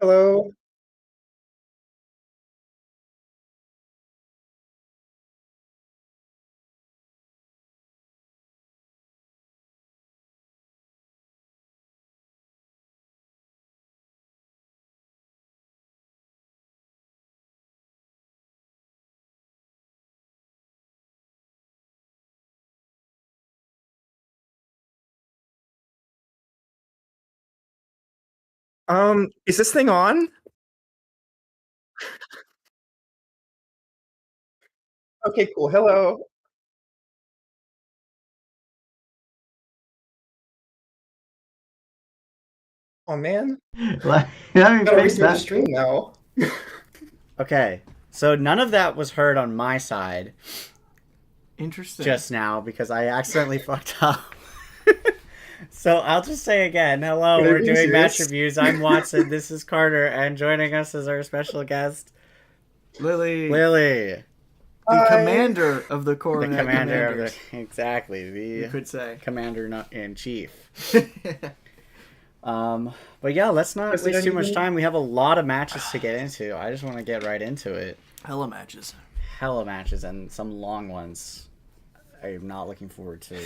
Hello. Is this thing on? Okay, cool. Hello. Oh man, Let me gotta fix restart the that. stream now. Okay, so none of that was heard on my side Interesting. just now because I accidentally fucked up. So I'll just say again, hello, Wait, are you we're being doing match serious? reviews. I'm Watson, this is Carter, and joining us is our special guest, Lily, Lily, the Hi. commander of the the Coronet commander of the. Commanders, Exactly, you the could say. commander in chief. But yeah, let's not waste President too much even? time. We have a lot of matches to get into. I just want to get right into it. Hella matches. Hella matches and some long ones. I'm not looking forward to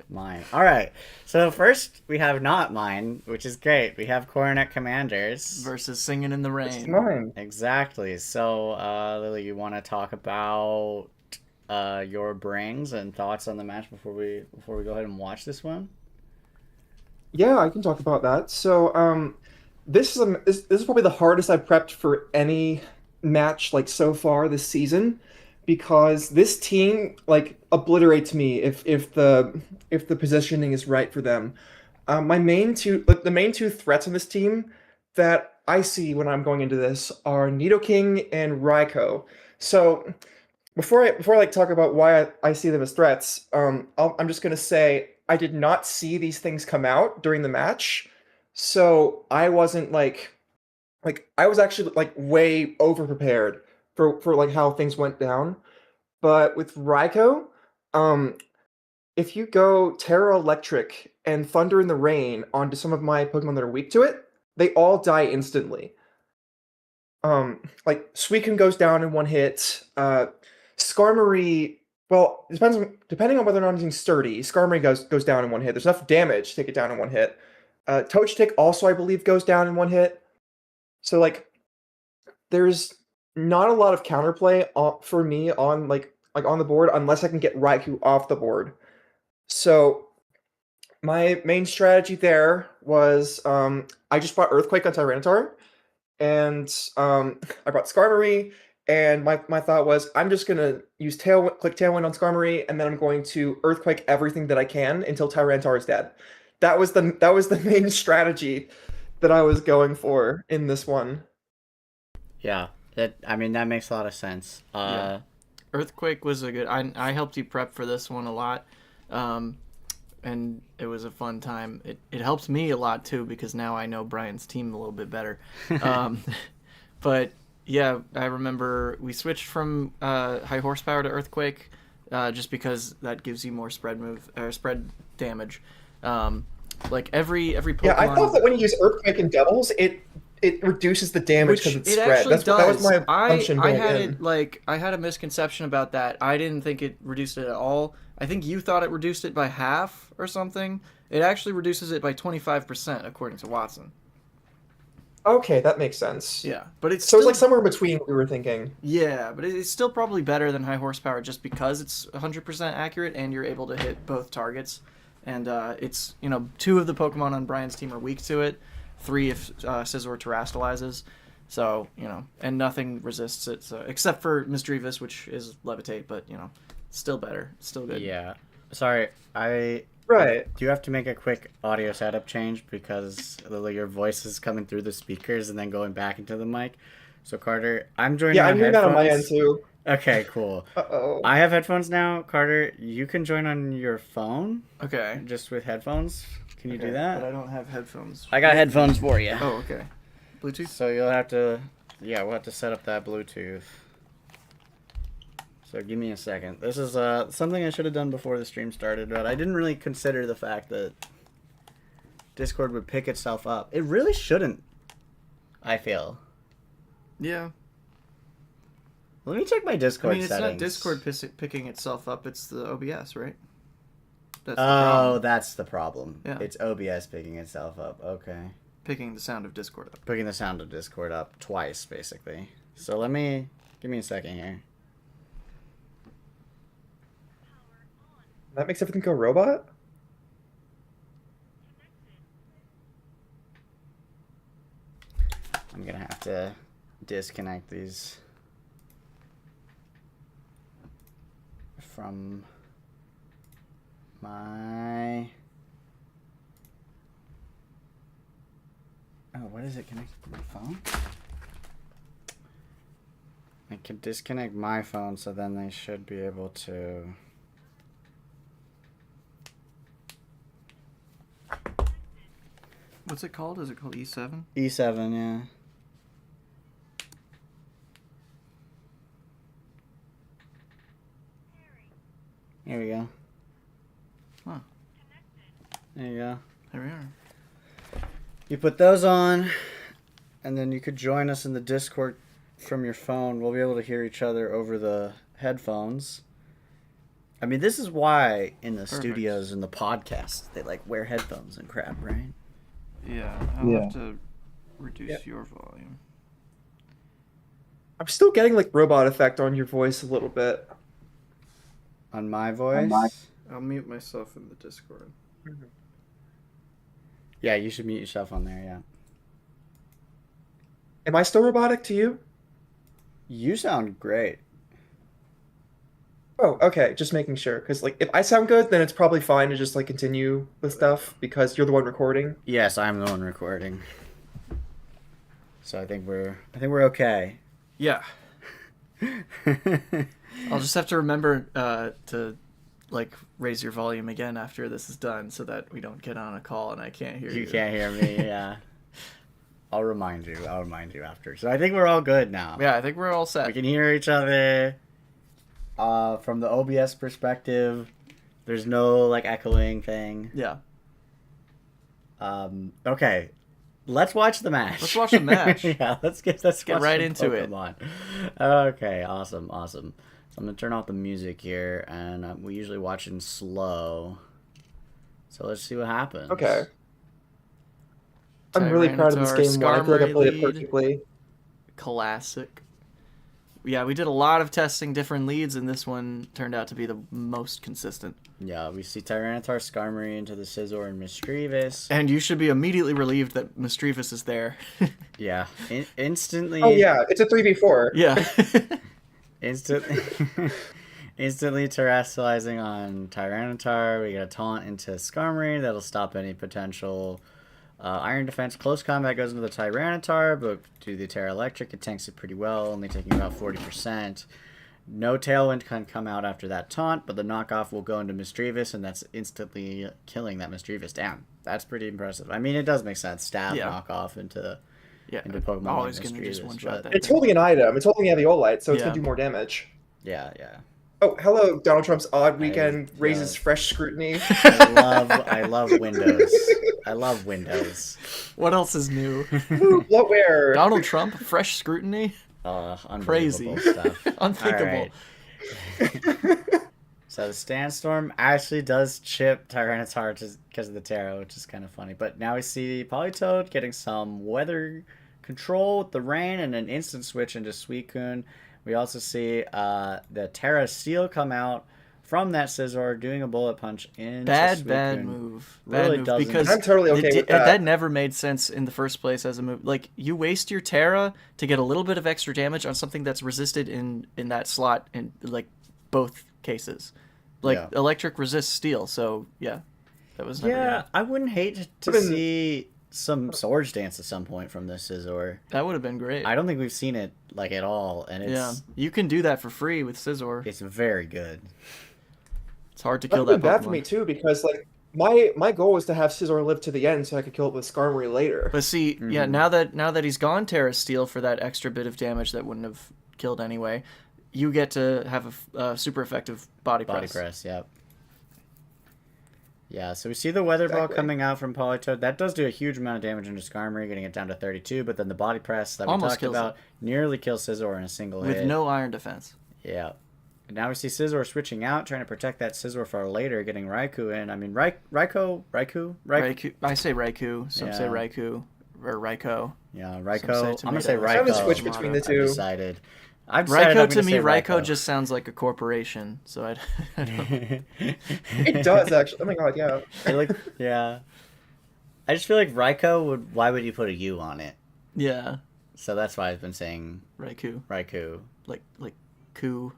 mine. All right. So first we have not mine, which is great. We have Coronet Commanders. Versus Singing in the This is Rain. mine. Exactly. So, Lily, you want to talk about your brings and thoughts on the match before we go ahead and watch this one? Yeah, I can talk about that. This is probably the hardest I've prepped for any match like so far this season because this team like obliterates me if the positioning is right for them. The main two threats on this team that I see when I'm going into this are Nidoking and Raikou. So before I like talk about why I see them as threats, I'm just gonna say I did not see these things come out during the match, so I wasn't like I was actually like way over prepared for like how things went down. But with Raikou, um, if you go Terra Electric and Thunder in the Rain onto some of my Pokemon that are weak to it, they all die instantly. Like Suicune goes down in one hit. Skarmory, well, depending on whether or not it's sturdy. Skarmory goes down in one hit. There's enough damage to take it down in one hit. Togetic also, I believe, goes down in one hit. So like, there's not a lot of counterplay for me on like on the board unless I can get Raikou off the board. So my main strategy there was I just bought Earthquake on Tyranitar and I brought Skarmory, and my thought was I'm just gonna use click Tailwind on Skarmory, and then I'm going to Earthquake everything that I can until Tyranitar is dead. That was the main strategy that I was going for in this one. Yeah. I mean that makes a lot of sense. Yeah. Earthquake was a good. I helped you prep for this one a lot. Um, and it was a fun time. It helps me a lot too because now I know Brian's team a little bit better. Um, but yeah, I remember we switched from high horsepower to earthquake, just because that gives you more spread move or spread damage. Um, like every Yeah, I thought Pokemon, that when you use Earthquake in doubles, it reduces the damage because which it's it spread. actually That was does. my assumption I going had in. it like I had a misconception about that. I didn't think it reduced it at all. I think you thought it reduced it by half or something. It actually reduces it by 25% according to Watson. Okay, that makes sense. Yeah, but it's So it's like still somewhere in between what we were thinking. yeah, but it's still probably better than high horsepower just because it's 100% accurate and you're able to hit both targets. And it's two of the Pokemon on Brian's team are weak to it, three if Scizor terastallizes. So and nothing resists it, so except for Misdreavus, which is levitate, but still better, still good. Yeah. Sorry. I Right. do have to make a quick audio setup change because Lily, your voice is coming through the speakers and then going back into the mic. So Carter, I'm joining Yeah, on I'm hearing that on my end headphones. too. Okay, cool. Uh-oh. I have headphones now. Carter, you can join on your phone Okay. just with headphones. Can you do Okay, but I that? don't have headphones. I got headphones for you. Oh, okay. Bluetooth. So you'll have to, yeah, we'll have to set up that Bluetooth. So give me a second. This is something I should have done before the stream started, but I didn't really consider the fact that Discord would pick itself up. It really shouldn't. I feel. Yeah. Let me check my I Discord mean, it's settings. not Discord picking itself up. It's the OBS, right? That's the Oh, problem. that's the problem. Yeah. It's OBS picking itself up. Okay. Picking the sound of Discord up. Picking the sound of Discord up twice, basically. So give me a second here. That makes everything go robot? I'm gonna have to disconnect these from my... Oh, what is it connected to my phone? I can disconnect my phone, so then they should be able to... What's it called? Is it called E7? E7, yeah. Here we go. Huh. There you go. There we are. You put those on, and then you could join us in the Discord from your phone. We'll be able to hear each other over the headphones. I mean, this is why in the studios and the podcast they like wear headphones and crap, right? Yeah, I'll have to reduce your volume. I'm still getting like robot effect on your voice a little bit. On my voice? I'll mute myself in the Discord. Yeah, you should mute yourself on there, yeah. Am I still robotic to you? You sound great. Oh, okay. Just making sure. Because like, if I sound good, then it's probably fine to just like continue with stuff because you're the one recording. Yes, I'm the one recording. So I think we're okay. Yeah. I'll just have to remember to like raise your volume again after this is done so that we don't get on a call and I can't hear you. You can't hear me, yeah. I'll remind you after. So I think we're all good now. Yeah, I think we're all set. We can hear each other. From the OBS perspective, there's no like echoing thing. Yeah. Okay. Let's watch the match. Let's watch the match. Yeah, let's get right into it. Okay, awesome. So I'm gonna turn off the music here, and we usually watch in slow. So let's see what happens. Okay. I'm really proud of this game. I feel like I played it perfectly. Classic. Yeah, we did a lot of testing different leads, and this one turned out to be the most consistent. Yeah, we see Tyranitar, Skarmory into the Scizor and Misdreavus. And you should be immediately relieved that Misdreavus is there. Yeah, instantly. Oh yeah, it's a 3v4. Yeah. Instantly terrestrializing on Tyranitar. We get a taunt into Skarmory that'll stop any potential Iron Defense. Close combat goes into the Tyranitar, but due to the Terra Electric, it tanks it pretty well, only taking about 40%. No Tailwind can come out after that taunt, but the knockoff will go into Misdreavus, and that's instantly killing that Misdreavus. Damn, that's pretty impressive. I mean, it does make sense. Stab knockoff into Pokemon always like gonna just Misdreavus, one-shot that. It's holding an item. It's holding Aviolite, so it's Yeah. gonna do more damage. Yeah. Oh, hello, Donald Trump's odd weekend raises fresh scrutiny. I love Windows. I love Windows. What else is new? Ooh, bloatware. Donald Trump, fresh scrutiny? Unbelievable Crazy. stuff. Unthinkable. Alright. So the Sandstorm actually does chip Tyranitar just because of the Terra, which is kind of funny. But now we see Politoed getting some weather control with the rain and an instant switch into Suicune. We also see the Terra Steel come out from that Scizor doing a bullet punch into Suicune. Bad move. Really Bad move doesn't. because I'm totally okay with that. That never made sense in the first place as a move. Like, you waste your Terra to get a little bit of extra damage on something that's resisted in that slot in like both cases. Like, electric resists steel, so yeah. That was never Yeah, gonna... I wouldn't hate to see some Swords Dance at some point from this Scizor. That would have been great. I don't think we've seen it like at all, and it's you can do that for free with Scizor. it's very good. It's hard to kill That would that be bad Pokemon. for me too, because like my goal was to have Scizor live to the end so I could kill it with Skarmory later. But see, yeah, now that he's gone Terra Steel for that extra bit of damage that wouldn't have killed anyway, you get to have a super effective body press. Yep. Yeah, so we see the Weather Ball Exactly. coming out from Politoed. That does do a huge amount of damage into Skarmory, getting it down to 32, but then the Body Press that we Almost talked kills about nearly kills Scizor in a single with hit. no iron defense. Yeah. And now we see Scizor switching out, trying to protect that Scizor for later, getting Raikou in. I mean, Raikou? Raikou. I say Raikou. Some say Yeah. Raikou or Raikou. Yeah, Some Raikou. say I'm going to say tomato. Raikou. I'm gonna switch between the I've two. decided. I've decided I'm Raikou gonna to me, say Raikou just sounds like a corporation. So I don't. It does actually. Oh my god, yeah. Yeah. I just feel like Raikou would. Why would you put a U on it? Yeah, So that's why I've been saying Raikou. Raikou. Like coup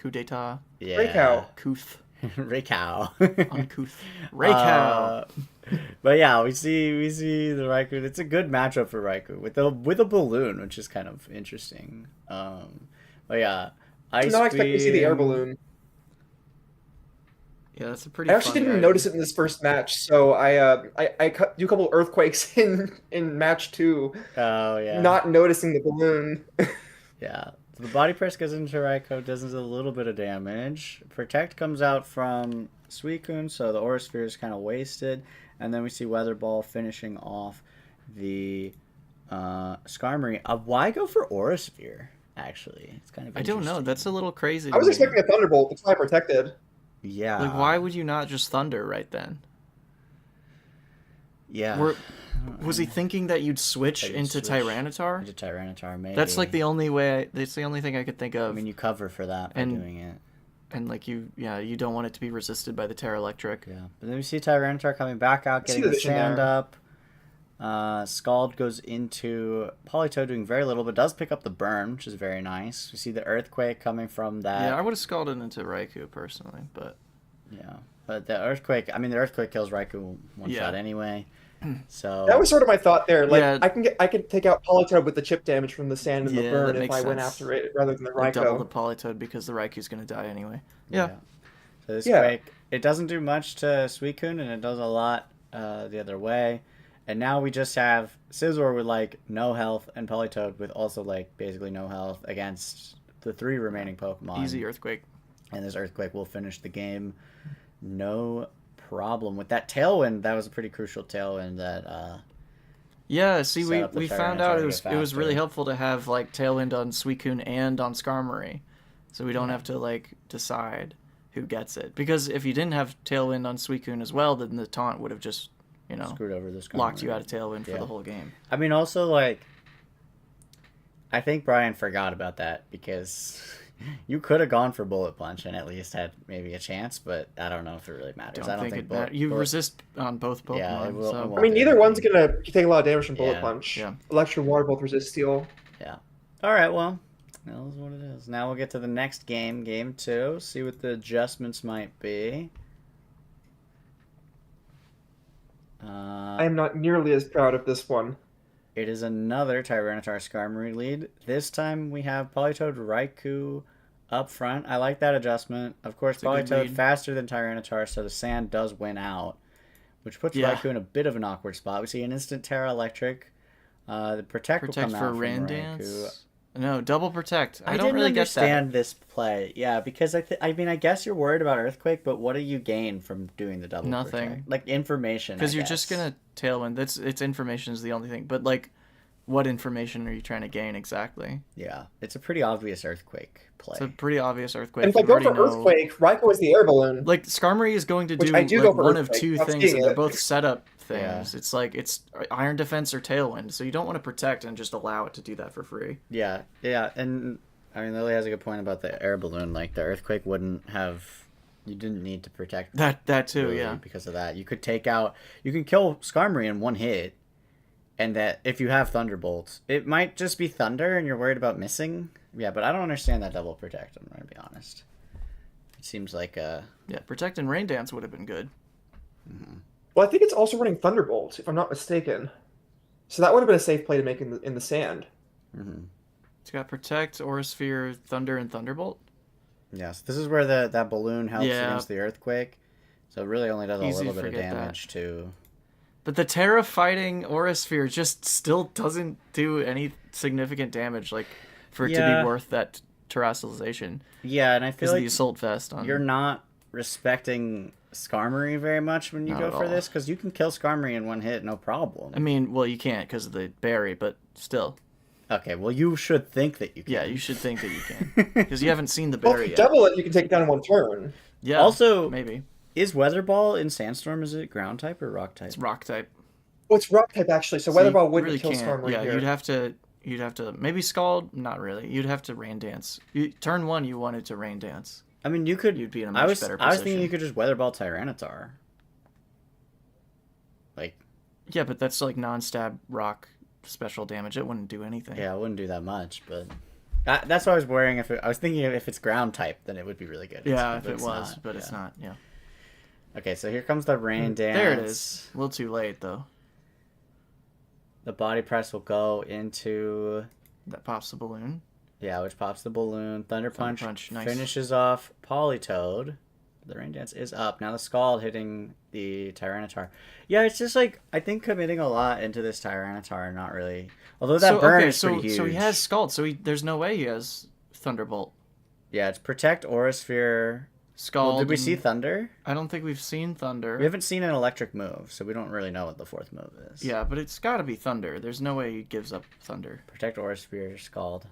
d'état, Yeah. Raikou. couth, Raikou. uncouth, Raikou. But yeah, we see the Raikou. It's a good matchup for Raikou with a balloon, which is kind of interesting. But yeah, I did not expect to see the air Beam. balloon. Yeah, that's a pretty. I actually fun didn't guy. notice it in this first match, so do a couple earthquakes in match 2, Oh yeah. not noticing the balloon. Yeah. So the body press goes into Raikou, does a little bit of damage. Protect comes out from Suicune, so the Aura Sphere is kind of wasted. And then we see Weather Ball finishing off the Skarmory. Why go for Aura Sphere, actually? It's kind of I don't know. interesting. That's a little crazy. I was to me. expecting a Thunderbolt. That's why I protected. Yeah. Like, why would you not just Thunder right then? Yeah. Was he thinking that you'd switch That you'd into switch Tyranitar? Into Tyranitar, maybe. That's like the only way. That's the only thing I could think of. I mean, you cover for that by And- doing it. And like you don't want it to be resisted by the Terra Electric. Yeah. But then we see Tyranitar coming back out, see getting the the vision sand there. up. Scald goes into Politoed, doing very little, but does pick up the burn, which is very nice. We see the Earthquake coming from that. Yeah, I would have scalded into Raikou personally, but Yeah. But the Earthquake, the Earthquake kills Raikou one Yeah. shot anyway. So That was sort of my thought there. Like Yeah. I can take out Politoed with the chip damage from the sand and the Yeah, burn that if makes I went sense. after it rather than the like double the Raikou. Politoed because the Raikou's gonna die anyway. Yeah. So this Yeah. Quake, it doesn't do much to Suicune, and it does a lot the other way. And now we just have Scizor with like no health and Politoed with also like basically no health against the 3 remaining Pokemon. Easy Earthquake. And this Earthquake will finish the game. No problem. With that Tailwind, that was a pretty crucial Tailwind that Yeah, see, Set up the we found Tyranitar out to it get was really faster. helpful to have like Tailwind on Suicune and on Skarmory, so we don't have to like decide who gets it. Because if you didn't have Tailwind on Suicune as well, then the taunt would have just screwed over this locked you out of Tailwind for Yeah. the whole game. I mean, also, like, I think Brian forgot about that because you could have gone for Bullet Punch and at least had maybe a chance, but I don't know if it really matters. I don't think it you resist on both Pokemon. Yeah, it will- so. it I won't. mean, neither one's gonna take a lot of damage from Bullet Yeah. Punch. Yeah. Electro Water both resist Steel. All right, well, that is what it is. Now we'll get to the next game, Game 2, see what the adjustments might be. I am not nearly as proud of this one. It is another Tyranitar Skarmory lead. This time we have Politoed Raikou up front. I like that adjustment. Of course, It's a good Politoad lead. faster than Tyranitar, so the sand does win out, which puts Yeah. Raikou in a bit of an awkward spot. We see an instant Terra Electric. The Protect will Protect come for out from Rain Raikou. Dance. No, double Protect. I don't didn't really understand get this play. Yeah, because I mean, I guess you're worried about Earthquake, but what do you gain from doing the double Nothing. Protect? Like information. because I you're just guess. gonna Tailwind. It's information is the only thing. But like, what information are you trying to gain exactly? Yeah, it's a pretty obvious Earthquake play. It's a pretty obvious Earthquake. And if I You go already for know- Earthquake, Raikou is the air balloon. Like Skarmory is going to Which do, I do like, go for one of Earthquake, two not things, seeing and they're it. both setup things. Yeah. It's like it's Iron Defense or Tailwind, so you don't want to protect and just allow it to do that for free. Yeah, and I mean Lily has a good point about the air balloon. Like the Earthquake wouldn't have, you didn't need to protect That too, Lily yeah. because of that. You could take out, you can kill Skarmory in one hit, and that if you have Thunderbolts, it might just be Thunder, and you're worried about missing. Yeah, but I don't understand that double protect. I'm gonna be honest. It seems like Yeah, Protect and Rain Dance would have been good. Well, I think it's also running Thunderbolt, if I'm not mistaken. So that would have been a safe play to make in the sand. It's got Protect, Aura Sphere, Thunder, and Thunderbolt. yes. This is where that balloon helps Yeah. against the Earthquake. So it really only does a Easy little to bit of forget that. damage to. But the Terra fighting Aura Sphere just still doesn't do any significant damage, like for it to Yeah. be worth that terrestrialization. Yeah, and I feel Because like the Assault Vest on you're not respecting Skarmory very much when you Not go at for all. this, because you can kill Skarmory in one hit, no problem. I mean, well, you can't because of the berry, but still. Okay, well, you should think that you can. Yeah, you should think that you can. Because you haven't seen the Well, if berry you yet. double it, you can take it down in one turn. Yeah, Also- maybe. Is Weather Ball in Sandstorm, is it ground type or rock type? It's rock type. Well, it's rock type actually, so So Weather you Ball wouldn't really kill can't. Skarmory Yeah, here. you'd have to maybe Scald, not really. You'd have to Rain Dance. Turn 1 you wanted to Rain Dance. I mean, you could. You'd be in a I much was better I was position. thinking you could just Weather Ball Tyranitar. Like, Yeah, but that's like non-stab rock special damage. It wouldn't do anything. yeah, I wouldn't do that much, but that's what I was worrying. I was thinking if it's ground type, then it would be really good. Yeah, But if it it's was, not, but yeah. it's not. Yeah. Okay, so here comes the Rain Dance. There it is. A little too late though. The body press will go into, That pops the balloon. yeah, which pops the balloon. Thunder Punch, Punch, nice. finishes off Politoed. The Rain Dance is up. Now the Scald hitting the Tyranitar. Yeah, it's just like, I think committing a lot into this Tyranitar, not really. Although that burn is pretty huge. So he has Scald. So there's no way he has Thunderbolt. Yeah, it's Protect, Aurasphere. Scald. Well, did we and- see Thunder? I don't think we've seen Thunder. We haven't seen an electric move, so we don't really know what the fourth move is. Yeah, but it's got to be Thunder. There's no way he gives up Thunder. Protect, Aurasphere, Scald.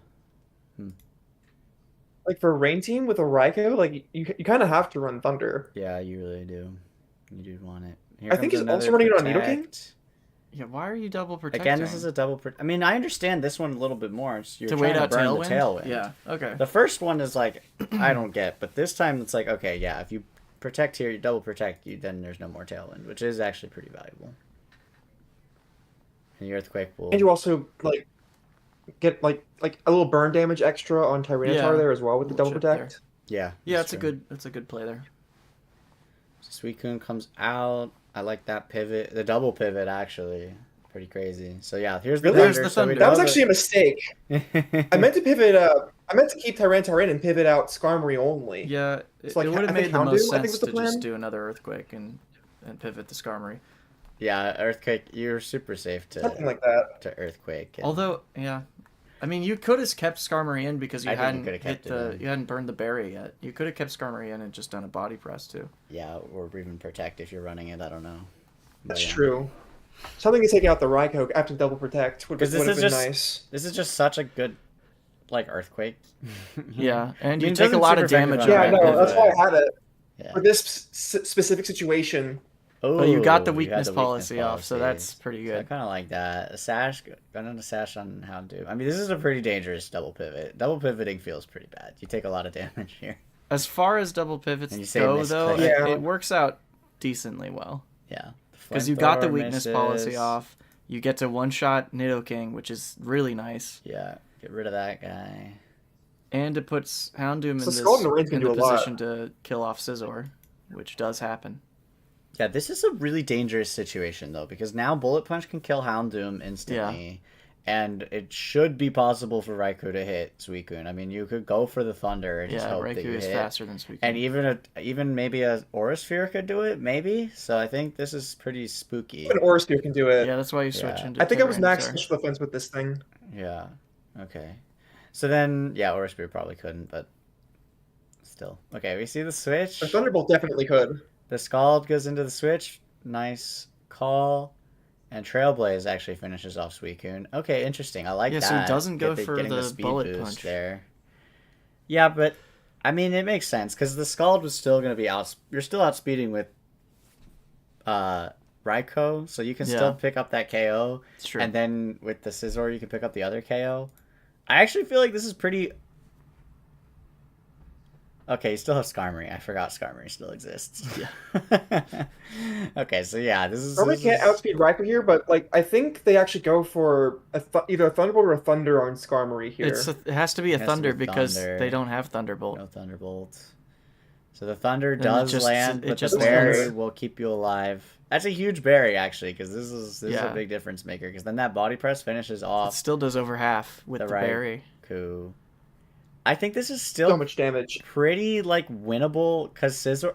Like for a Rain Team with a Raikou, like you kind of have to run Thunder. Yeah, you really do. You do want it. Here I think comes he's also another running it on Nidoking. Protect. Yeah, why are you double protecting? Again, this is a double. I mean, I understand this one a little bit more. You're to trying wait to out burn Tailwind? the Tailwind. Yeah, okay. The first one is like, I don't get, but this time it's like, okay, yeah, if you protect here, you double protect, then there's no more Tailwind, which is actually pretty valuable. And the Earthquake will. And you also like get like a little burn damage extra on Tyranitar Yeah, there as well with the little double chip protect. Yeah. Yeah, that's it's true. a good play there. Suicune comes out. I like that pivot. The double pivot, actually. Pretty crazy. So, yeah, here's the Really? There's Thunder. the So we Thunder. That was know actually a mistake. I meant to pivot. I meant to keep Tyranitar in and pivot out Skarmory only. Yeah, it, So, like, it would I have think made the Houndoom, most I think, sense was the to just plan. do another Earthquake and pivot the Skarmory. Yeah, Earthquake. You're super safe Something to like that. Earthquake. And Although, yeah, I mean, you could have kept Skarmory in because you I think you hadn't could have hit kept it the in. you hadn't burned the berry yet. You could have kept Skarmory in and just done a body press too. yeah, or even Protect if you're running it. I don't know. But That's yeah. true. Something to take out the Raikou after double protect would 'Cause this have is been just- nice. This is just such a good, like, Earthquake. Yeah, and I mean, you it take a doesn't lot of super effective damage. on Yeah, I on Right, that know. That's pivot. why I had it Yeah. for this specific situation. Oh, you got the you had weakness the policy off, so that's policy. pretty So I good. kind of like that. A sash, got on a sash on Houndoom. I mean, this is a pretty dangerous double pivot. Double pivoting feels pretty bad. You take a lot of damage here. As far as double pivots And you say go, though, misclick. Yeah. it works out decently well Yeah. because you got the Flamethrower weakness policy misses. off. You get to one-shot Nidoking, which is really nice, Yeah, get rid of that guy. and it puts Houndoom So Scald and Rain can in do the a lot. position to kill off Scizor, which does happen. Yeah, this is a really dangerous situation, though, because now Bullet Punch can kill Houndoom instantly. And it should be possible for Raikou to hit Suicune. I mean, you could go for the Thunder and just Yeah, hope that Raikou you is hit. faster than Suicune. And even maybe a Aurasphere could do it, maybe. So I think this is pretty spooky. An Aurasphere can do it. Yeah, that's why you switch Yeah. into I think I was max Tyranitar. special defense with this thing. Yeah. Okay. So then, yeah, Aurasphere probably couldn't, but still. Okay, we see the switch. A Thunderbolt definitely could. The Scald goes into the switch. Nice call. And Trailblaze actually finishes off Suicune. Okay, interesting. I like Yeah, that. so he doesn't go for getting the speed bullet boost punch. there. Yeah, but I mean, it makes sense because the Scald was still going to be out. You're still outspeeding with Raikou, so you can Yeah. still pick up that KO. It's true. And then with the Scizor, you can pick up the other KO. I actually feel like this is pretty. Okay, you still have Skarmory. I forgot Skarmory still exists. Yeah. Okay, so yeah, this is. Skarmory this can't is- outspeed Raikou here, but like I think they actually go for either a Thunderbolt or a Thunder on Skarmory here. It has to be a It has to Thunder be because Thunder. they don't have Thunderbolt. No Thunderbolt. So the Thunder it does just- land, it but just the berry lands. will keep you alive. That's a huge berry, actually, because this is Yeah. a big difference maker. Because then that body press finishes It off still does over half with The the right- berry. Ku. I think this is so still much damage. pretty like winnable because Scizor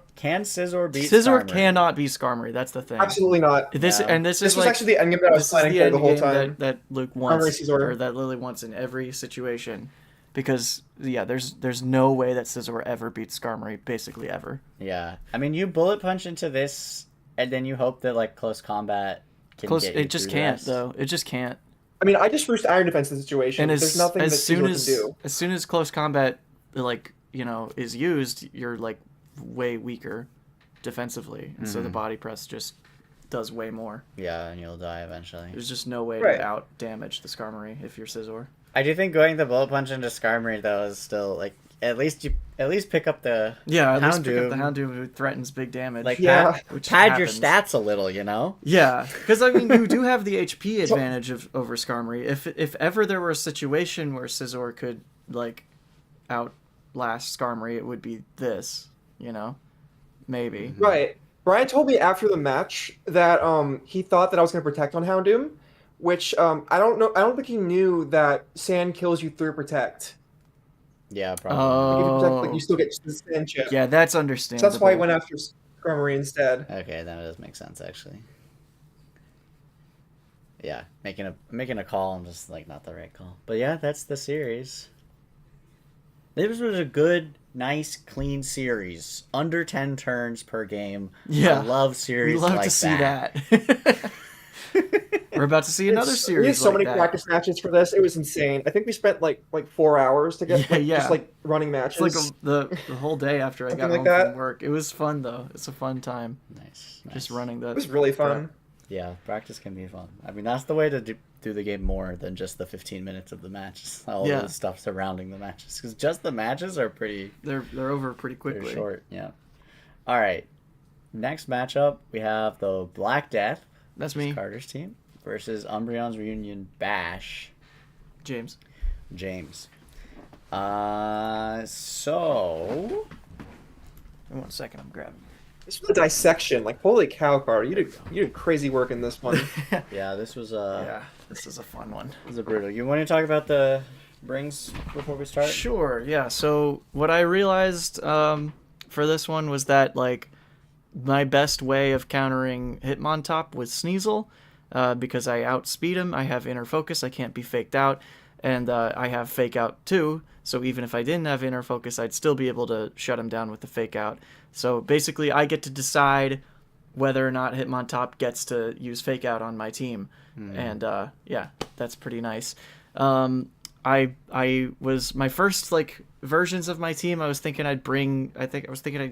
beat Scizor Skarmory? cannot be Skarmory. That's the thing. Absolutely not. This No. and this This is was like actually the endgame that I was this is planning the for end the whole game time. that Luke wants Skarmory Scizor. or that Lily wants in every situation because there's no way that Scizor ever beats Skarmory, basically ever. Yeah, I mean, you bullet punch into this, and then you hope that like close combat can get you It just through can't this. though. It just can't. I mean, I just boost Iron Defense in the situation. And There's nothing that Caesar can do. as soon as close combat is used, you're like way weaker defensively, and so the body press just does way more. Yeah, and you'll die eventually. There's just no way Right. to out damage the Skarmory if you're Scizor. I do think going the bullet punch into Skarmory though is still like at least pick up the Yeah, at least pick up the Houndoom. Houndoom who threatens big damage. Like Yeah. which pad your happens. stats a little, you know. Yeah, because I mean, you do have the HP advantage over Skarmory. If ever there were a situation where Scizor could like outlast Skarmory, it would be this. Maybe. Right. Brian told me after the match that he thought that I was going to protect on Houndoom, which I don't know. I don't think he knew that Sand kills you through Protect. Yeah, probably. Like, if you protect, like, Oh, you still get the Sand chip. yeah, that's So understandable. that's why he went after Skarmory instead. Okay, then it does make sense actually. Yeah, making a call and just like not the right call. But yeah, that's the series. This was a good, nice, clean series. Under 10 turns per game. Yeah. I love series We love like to see that. We're about to see another series. We had so like many that. practice matches for this. It was insane. I think we spent like 4 hours to get Yeah. just like running matches. It's like the whole day after I got Something home like from that. work. It was fun though. It's a fun time Nice. just running the. It was really fun. Yeah, practice can be fun. I mean, that's the way to do the game more than just the 15 minutes of the matches. All Yeah. the stuff surrounding the matches. Because just the matches are pretty They're over pretty quickly. short. Yeah. All right. Next matchup, we have the Black Death, That's me, Carter's team, versus Umbreon's Reunion Bash, James. James. So... In 1 second, I'm grabbing. This was a dissection. Like, holy cow, Carter. You did crazy work in this one. Yeah, this was Yeah, this is a fun one. a brutal. You want to talk about the brings before we start? Sure, yeah. So what I realized for this one was that like my best way of countering Hitmontop was Sneasel, because I outspeed him. I have inner focus. I can't be faked out, and I have fake out too. So even if I didn't have inner focus, I'd still be able to shut him down with the fake out. So basically, I get to decide whether or not Hitmontop gets to use fake out on my team, and yeah, that's pretty nice. I was my first like versions of my team. I was thinking I'd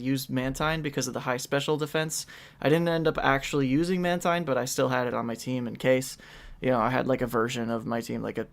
use Mantine because of the high special defense. I didn't end up actually using Mantine, but I still had it on my team in case. I had like a version of my team, like a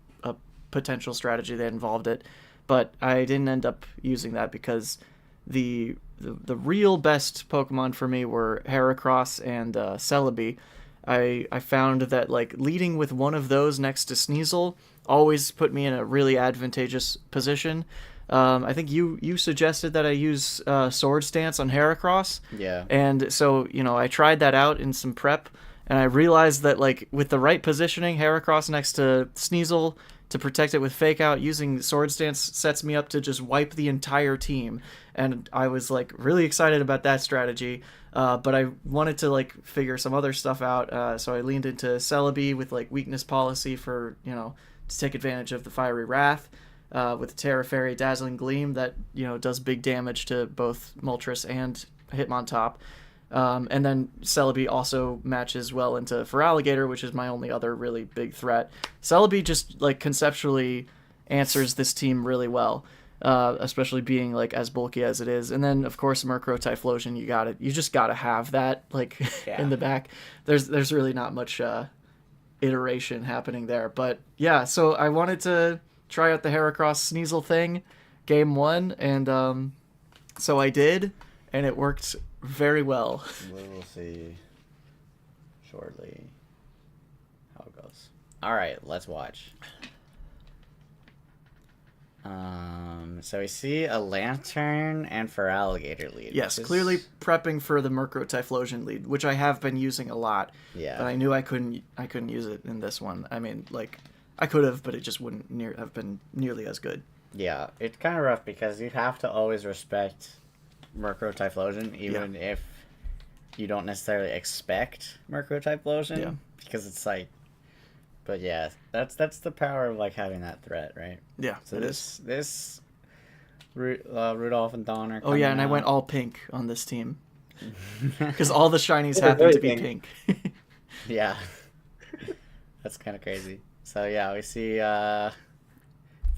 potential strategy that involved it, but I didn't end up using that because the real best Pokemon for me were Heracross and Celebi. I found that like leading with one of those next to Sneasel always put me in a really advantageous position. I think you suggested that I use Sword Stance on Heracross. Yeah. And so, I tried that out in some prep, and I realized that like with the right positioning, Heracross next to Sneasel to protect it with Fake Out, using Sword Stance sets me up to just wipe the entire team. And I was like really excited about that strategy. But I wanted to like figure some other stuff out. So I leaned into Celebi with like weakness policy for, to take advantage of the Fiery Wrath, with Terra Fairy Dazzling Gleam that, does big damage to both Moltres and Hitmontop. And then Celebi also matches well into Feraligatr, which is my only other really big threat. Celebi just like conceptually answers this team really well, especially being like as bulky as it is. And then of course Murkrow Typhlosion, you just gotta have that like in the back. There's really not much iteration happening there, but yeah. So I wanted to try out the Heracross Sneasel thing, game 1, and so I did, and it worked very well. We will see shortly how it goes. All right, let's watch. So we see a Lantern and Feraligatr lead. Yes, which is- clearly prepping for the Murkrow Typhlosion lead, which I have been using a lot. Yeah. But I knew I couldn't use it in this one. I mean, like, I could have, but it just wouldn't have been nearly as good. Yeah, it's kind of rough because you have to always respect Murkrow Typhlosion, even if you don't necessarily expect Murkrow Typhlosion. Yeah. Because it's like, But yeah, that's the power of like having that threat, right? Yeah, So it is. this Rudolph and Donner. Oh yeah, and I went out. all pink on this team because all the shinies They're happen to very be pink. Yeah, that's kind of crazy. So yeah, we see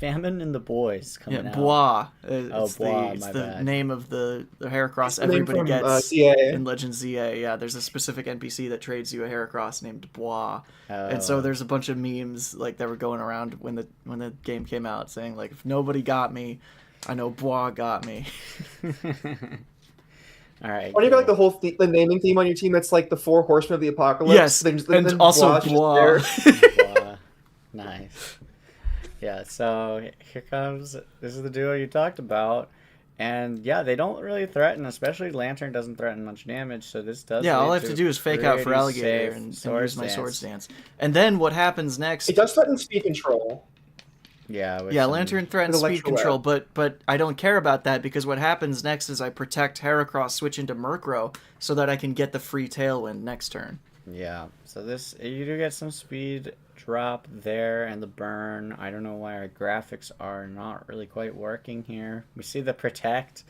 Famine and the boys coming Yeah, out. Bois. Oh, It's Bois, it's my the bad. name of the Heracross the name everybody from gets CA. in Legend ZA. Yeah, there's a specific NPC that trades you a Heracross named Bois, and so Oh. there's a bunch of memes like that were going around when the game came out saying like if nobody got me, I know Bois got me. All right. Or even like cool. the whole the naming theme on your team that's like the Four Horsemen of the Apocalypse. Yes, and Then also Bois is just Bois. Blah. Nice. Yeah, so here comes, this is the duo you talked about. And yeah, they don't really threaten, especially Lantern doesn't threaten much damage, so this does Yeah, all I lead have to do is fake out for pretty Alligator safe and sword use my sword stance. stance. And then what happens next? It does threaten speed control Yeah, with Yeah, some- Lantern threatens with speed control, Electro but I don't care about that because what happens next is I protect Heracross, switch into Murkrow, so that I can get the free Tailwind next turn. Yeah, so this, you do get some speed drop there and the burn. I don't know why our graphics are not really quite working here. We see the protect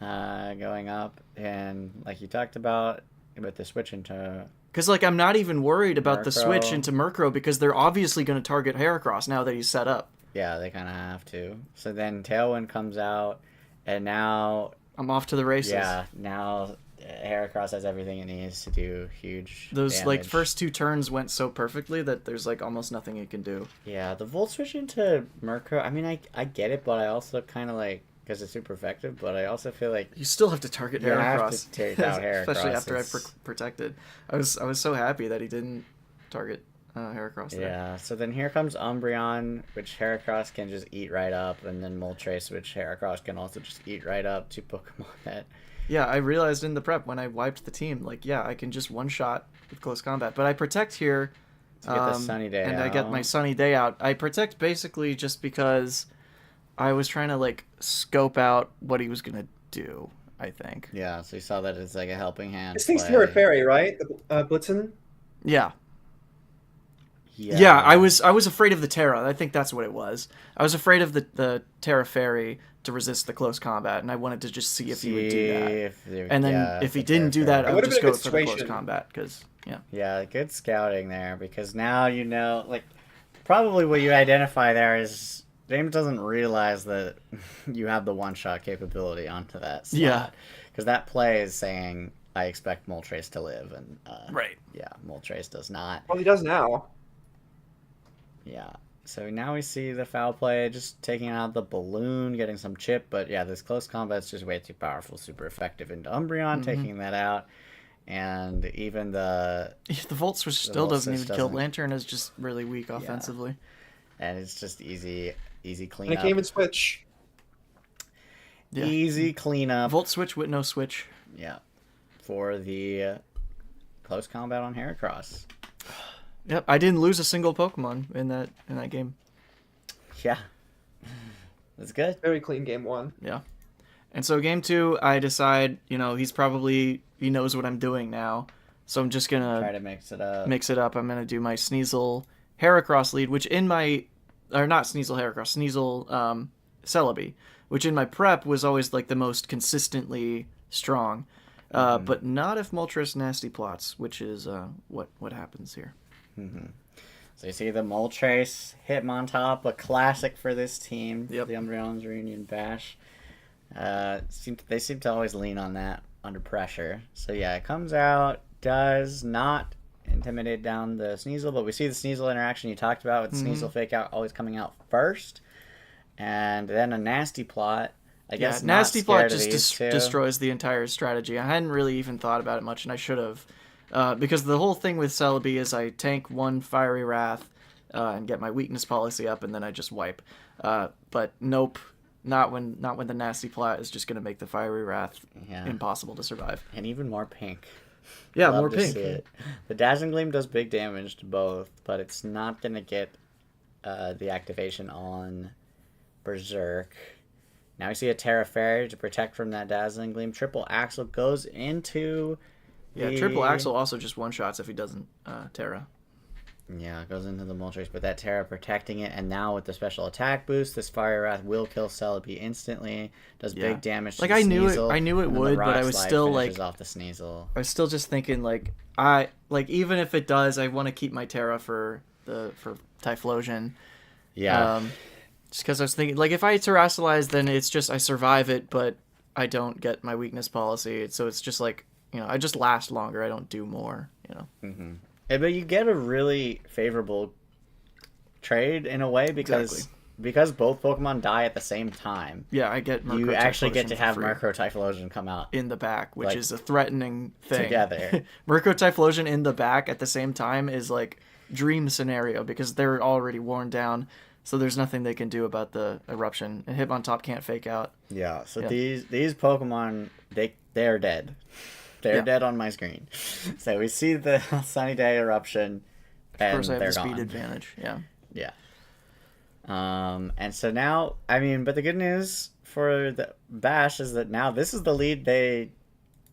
going up, and like you talked about with the switch into Because like I'm not even worried about the switch Murkrow. into Murkrow because they're obviously going to target Heracross now that he's set up. yeah, they kind of have to. So then Tailwind comes out, and now I'm off to the races. yeah, now Heracross has everything it needs to do huge Those damage. like first two turns went so perfectly that there's like almost nothing it can do. Yeah, the Volt switch into Murkrow, I mean, I get it, but I also kind of like, because it's super effective, but I also feel like You still have to target You have Heracross, to take out especially Heracross, after I it's- protected. I was so happy that he didn't target Heracross there. yeah, so then here comes Umbreon, which Heracross can just eat right up, and then Moltres, which Heracross can also just eat right up. Two Pokemon that, Yeah, I realized in the prep when I wiped the team, like, yeah, I can just one-shot with close combat. But I protect here, to get the Sunny Day and out. I get my Sunny Day out. I protect basically just because I was trying to, like, scope out what he was going to do, I think. Yeah, so you saw that it's like a helping hand. This thing's play. Terra Fairy, right? The Blitzen. Yeah. Yeah, Yeah, I was afraid of the Terra. I think that's what it was. I was afraid of the Terra Fairy to resist the close combat, and I wanted to just see if he would do that. And then if he didn't do that, I It would would've just been a go good for the close situation. combat, because, yeah. Yeah, good scouting there, because now you know, like, probably what you identify there is James doesn't realize that you have the one-shot capability onto that slot. Yeah. Because that play is saying, I expect Moltres to live, and Right. yeah, Moltres does not. Well, he does now. Yeah. So now we see the foul play, just taking out the balloon, getting some chip, but yeah, this close combat's just way too powerful, super effective into Umbreon, taking that out. And even the The Volt Switch still Volt doesn't Switch even kill doesn't- Lantern. Is just really weak offensively. and it's just easy And it cleanup. can't even switch. Yeah. Easy cleanup. Volt Switch with no switch. Yeah. For the close combat on Heracross. Yep, I didn't lose a single Pokemon in that game. Yeah. That's good. Very clean game one. Yeah. And so game 2, I decide, he knows what I'm doing now. So I'm just Try gonna to mix it up. mix it up. I'm gonna do my Sneasel Heracross lead, which in my, or not Sneasel Heracross, Sneasel Celebi, which in my prep was always like the most consistently strong. But not if Moltres Nasty Plots, which is what happens here. So you see the Moltres, Hitmontop, a classic for this team. Yep. The Umbreon's Reunion Bash. They seem to always lean on that under pressure. So yeah, it comes out, does not intimidate down the Sneasel, but we see the Sneasel interaction you talked about with the Sneasel fake out always coming out first. And then a Nasty Plot. I guess Yeah, not Nasty scared Plot of just these two. destroys the entire strategy. I hadn't really even thought about it much, and I should have. Because the whole thing with Celebi is I tank one Fiery Wrath and get my weakness policy up, and then I just wipe. But nope, not when the Nasty Plot is just going to make the Fiery Wrath Yeah. impossible to survive. And even more pink. Yeah, Love more to pink. see it. The Dazzling Gleam does big damage to both, but it's not going to get the activation on Berserk. Now we see a Terra Fairy to protect from that Dazzling Gleam. Triple Axle goes into Yeah, the... Triple Axle also just one-shots if he doesn't Terra. Yeah, it goes into the Moltres, but that Terra protecting it, and now with the special attack boost, this Fire Wrath will kill Celebi instantly. Does big damage to Like the I knew Sneasel, it and then the would, but Rock I was Slide still finishes like off the Sneasel. I was still just thinking like even if it does, I want to keep my Terra for Typhlosion. Yeah. Just because I was thinking like if I Terrasilize, then it's just I survive it, but I don't get my weakness policy. So it's just like I just last longer. I don't do more. Mm-hmm. Yeah, but you get a really favorable trade in a way because both Pokemon die at the same time. Yeah, I get Murkrow You actually get to have free Murkrow Typhlosion come out in the back, which like, is a threatening thing. together. Murkrow Typhlosion in the back at the same time is like dream scenario because they're already worn down, so there's nothing they can do about the eruption. And Hitmontop can't fake out. Yeah, so these Pokemon they're dead. They're dead on my screen. So we see the Sunny Day eruption, and of course, I have they're the speed gone. advantage. Yeah. Yeah. And so now, I mean, but the good news for the Bash is that now this is the lead they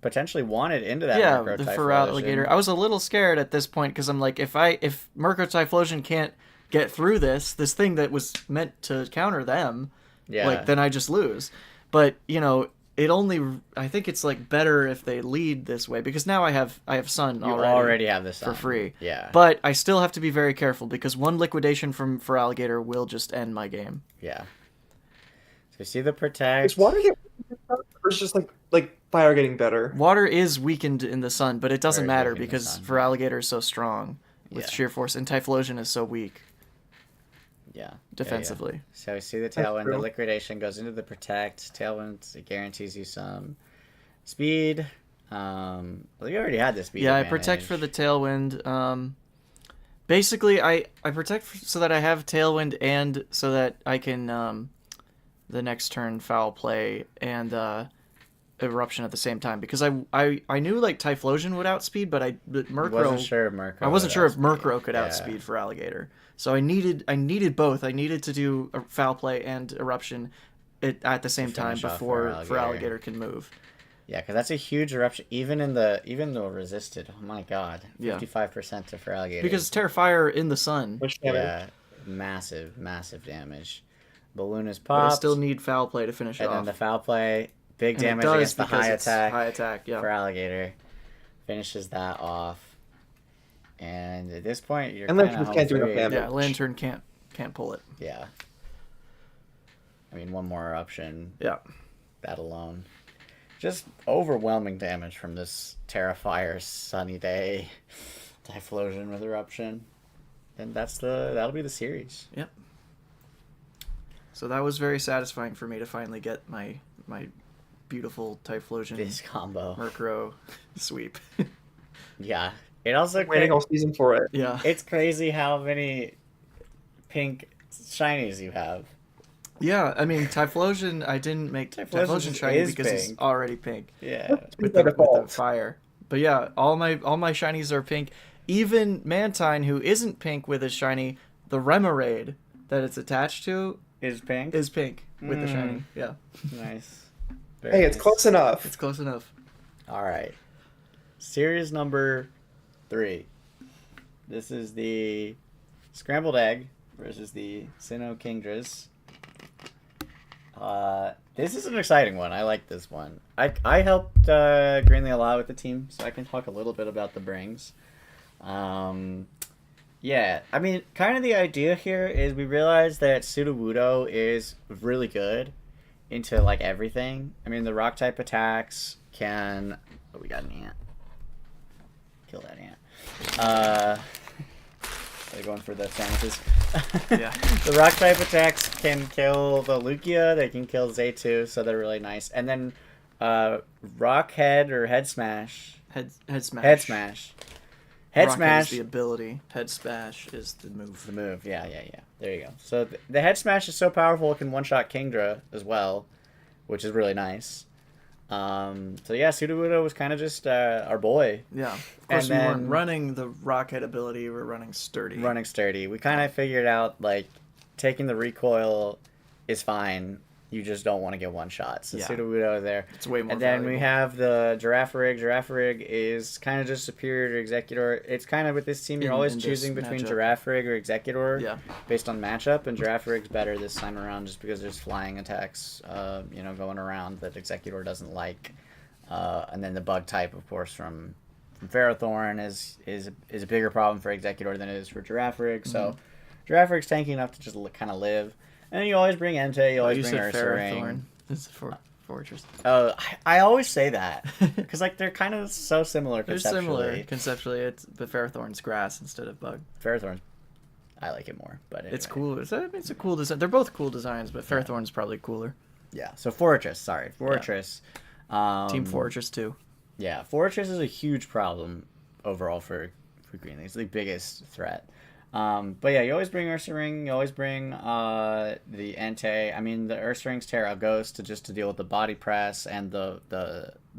potentially wanted into that Murkrow the Typhlosion. Feraligatr. I was a little scared at this point because I'm like, if Murkrow Typhlosion can't get through this thing that was meant to counter them, like then I just lose. But I think it's like better if they lead this way because now I have Sun You already have the Sun for free. Yeah. But I still have to be very careful because one liquidation from Feraligatr will just end my game. Yeah. So you see the Protect. Is water get or is just like fire getting better? Water is weakened in the Sun, but it doesn't Very matter weakened in the because sun. Feraligatr is so strong with sheer force and Typhlosion is so weak defensively. Yeah. So we see the Tailwind. The liquidation goes into the Protect. Tailwind, it guarantees you some speed. Well, you already had this speed. Yeah, advantage. I protect for the Tailwind. Basically, I protect so that I have Tailwind and so that I can the next turn Foul Play and Eruption at the same time because I knew like Typhlosion would outspeed, but Murkrow wasn't sure if Murkrow. I wasn't sure if Murkrow could outspeed Feraligatr. So I needed both. I needed to do a Foul Play and Eruption at the same time before Feraligatr can move. Yeah, because that's a huge eruption. Even though resisted, oh my god, 55% to Feraligatr. Because Terrafire in the Sun. Yeah, massive damage. Balloon is But I popped. still need Foul Play to finish it off. And then the Foul Play, big And damage it does against the because high it's attack. High attack, yeah. Feraligatr finishes that off. And at this point, you're And kind Lantern of can't do enough damage. Yeah, Lantern can't pull it. Yeah. I mean, one more eruption. Yeah. That alone. Just overwhelming damage from this Terrafire Sunny Day Typhlosion with eruption. And that'll be the series. Yep. So that was very satisfying for me to finally get my beautiful Typhlosion This combo. Murkrow sweep. Yeah. It also Waiting all season for it. Yeah. It's crazy how many pink shinies you have. Yeah, I mean Typhlosion. I didn't make Typhlosion shiny is because it's pink. already pink. Yeah. With the fire. But yeah, all my shinies are pink. Even Mantine, who isn't pink with his shiny, the Remoraid that it's attached to Is pink? is pink with the shiny. Yeah. Nice. Hey, it's close enough. It's close enough. All right. Series number 3. This is the Scrambled Egg versus the Sinnoh Kingdras. This is an exciting one. I like this one. I helped Greenlee a lot with the team, so I can talk a little bit about the brings. Yeah, I mean, kind of the idea here is we realize that Sudowoodo is really good into, like, everything. I mean, the rock-type attacks can... Oh, we got an ant. Kill that ant. They're going for the sandwiches. Yeah. The rock-type attacks can kill the Lugia. They can kill Zaytu, so they're really nice. And then Rock Head or Head Smash. Head Smash. Head Smash. Head Rocket Smash. is the ability. Head Smash is the move. The move, yeah. There you go. So the Head Smash is so powerful it can one-shot Kingdra as well, which is really nice. So yeah, Sudowoodo was kind of just our boy. Yeah. Of course, And we weren't then- running the Rocket ability. We were running Sturdy. Running Sturdy. We kind of figured out, like, taking the recoil is fine. you just don't want to get one shot. So Yeah. Sudowoodo there. It's way more And then valuable. we have the Girafarig. Girafarig is kind of just superior to Executor. It's kind of with this team, you're always in this choosing between matchup. Girafarig or Executor Yeah. based on matchup. And Girafarig's better this time around just because there's flying attacks, going around that Executor doesn't like. And then the bug type, of course, from Ferrothorn is a bigger problem for Executor than it is for Girafarig. So Girafarig's tanky enough to just kind of live. And you always bring Entei, you always you bring said Ursaring. Ferrothorn. It's for Fortress. I always say that because like they're kind of so similar They're conceptually. similar conceptually. But Ferrothorn's grass instead of bug. Ferrothorn, I like it more, but anyway. It's cool. It's a cool design. They're both cool designs, but Ferrothorn's probably cooler. Yeah. So Fortress. Team Fortress too. Yeah, Fortress is a huge problem overall for Green. It's the biggest threat. But yeah, you always bring Ursaring, you always bring the Entei. I mean, the Ursaring's Terra Ghost to deal with the body press and the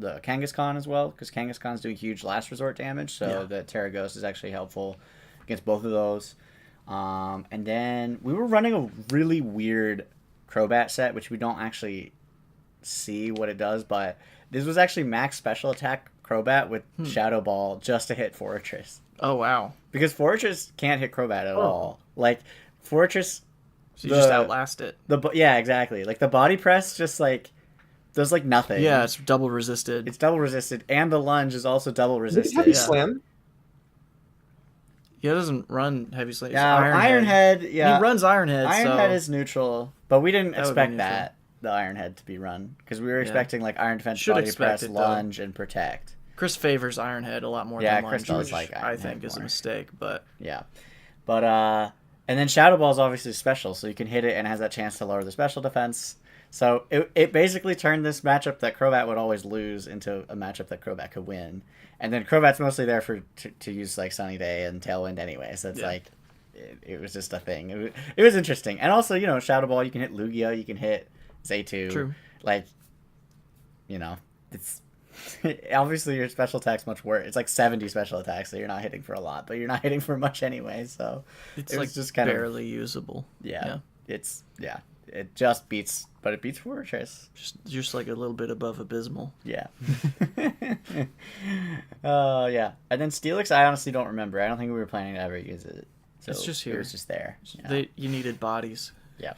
Kangaskhan as well, because Kangaskhan's doing huge last resort damage, so the Terra Ghost is actually helpful against both of those. And then we were running a really weird Crobat set, which we don't actually see what it does, but this was actually max special attack Crobat with Shadow Ball just to hit Fortress. Oh wow! Because Fortress can't hit Crobat at all. Like Fortress, So you just outlast it. Yeah, exactly. Like the body press just like does like nothing. Yeah, it's double resisted. It's double resisted, and the lunge is also double Is it resisted. Heavy Yeah. Slam? He doesn't run heavy slam. Yeah, Ironhead. Yeah, He runs Ironhead. Ironhead so is neutral, but we didn't That would be expect neutral. that the Ironhead to be run because we were expecting like Iron Defense, Should Body expect Press, it, though. lunge, and Protect. Chris favors Ironhead a lot more Yeah, than Chris Lunge, does which like I Ironhead think is a more. mistake. But Yeah, but and then Shadow Ball is obviously special, so you can hit it and has that chance to lower the special defense. So it basically turned this matchup that Crobat would always lose into a matchup that Crobat could win. And then Crobat's mostly there to use like Sunny Day and Tailwind anyway, so it's like it was just a thing. It was interesting, and also Shadow Ball, you can hit Lugia, you can hit Zaytu. True. Like it's. Obviously, your special attack's much worse. It's like 70 special attacks, so you're not hitting for a lot, but you're not hitting for much anyway. So it's it like was just kind of barely usable. it just beats, but it beats Fortress. Just like a little bit above abysmal. Yeah. Yeah. And then Steelix, I honestly don't remember. I don't think we were planning to ever use it. So It's just here. It was just there. Yeah. You needed bodies. Yeah.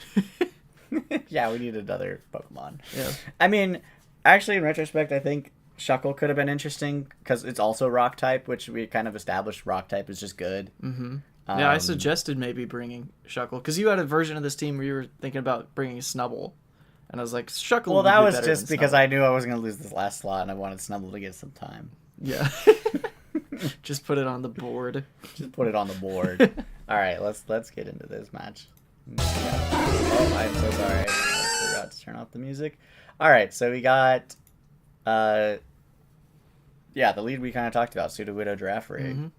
Yeah, we needed another Pokemon. Yeah. I mean, actually, in retrospect, I think Shuckle could have been interesting because it's also Rock type, which we kind of established Rock type is just good. Mm-hmm. Yeah, I suggested maybe bringing Shuckle because you had a version of this team where you were thinking about bringing Snubble, and I was like, Shuckle. Well, would that be was better just than because Snubble. I knew I wasn't going to lose this last slot, and I wanted Snubble to get some time. Yeah. Just put it on the board. Just put it on the board. All right, let's get into this match. Oh, I'm so sorry. I forgot to turn off the music. All right, so we got, the lead we kind of talked about, Sudowoodo, Girafarig,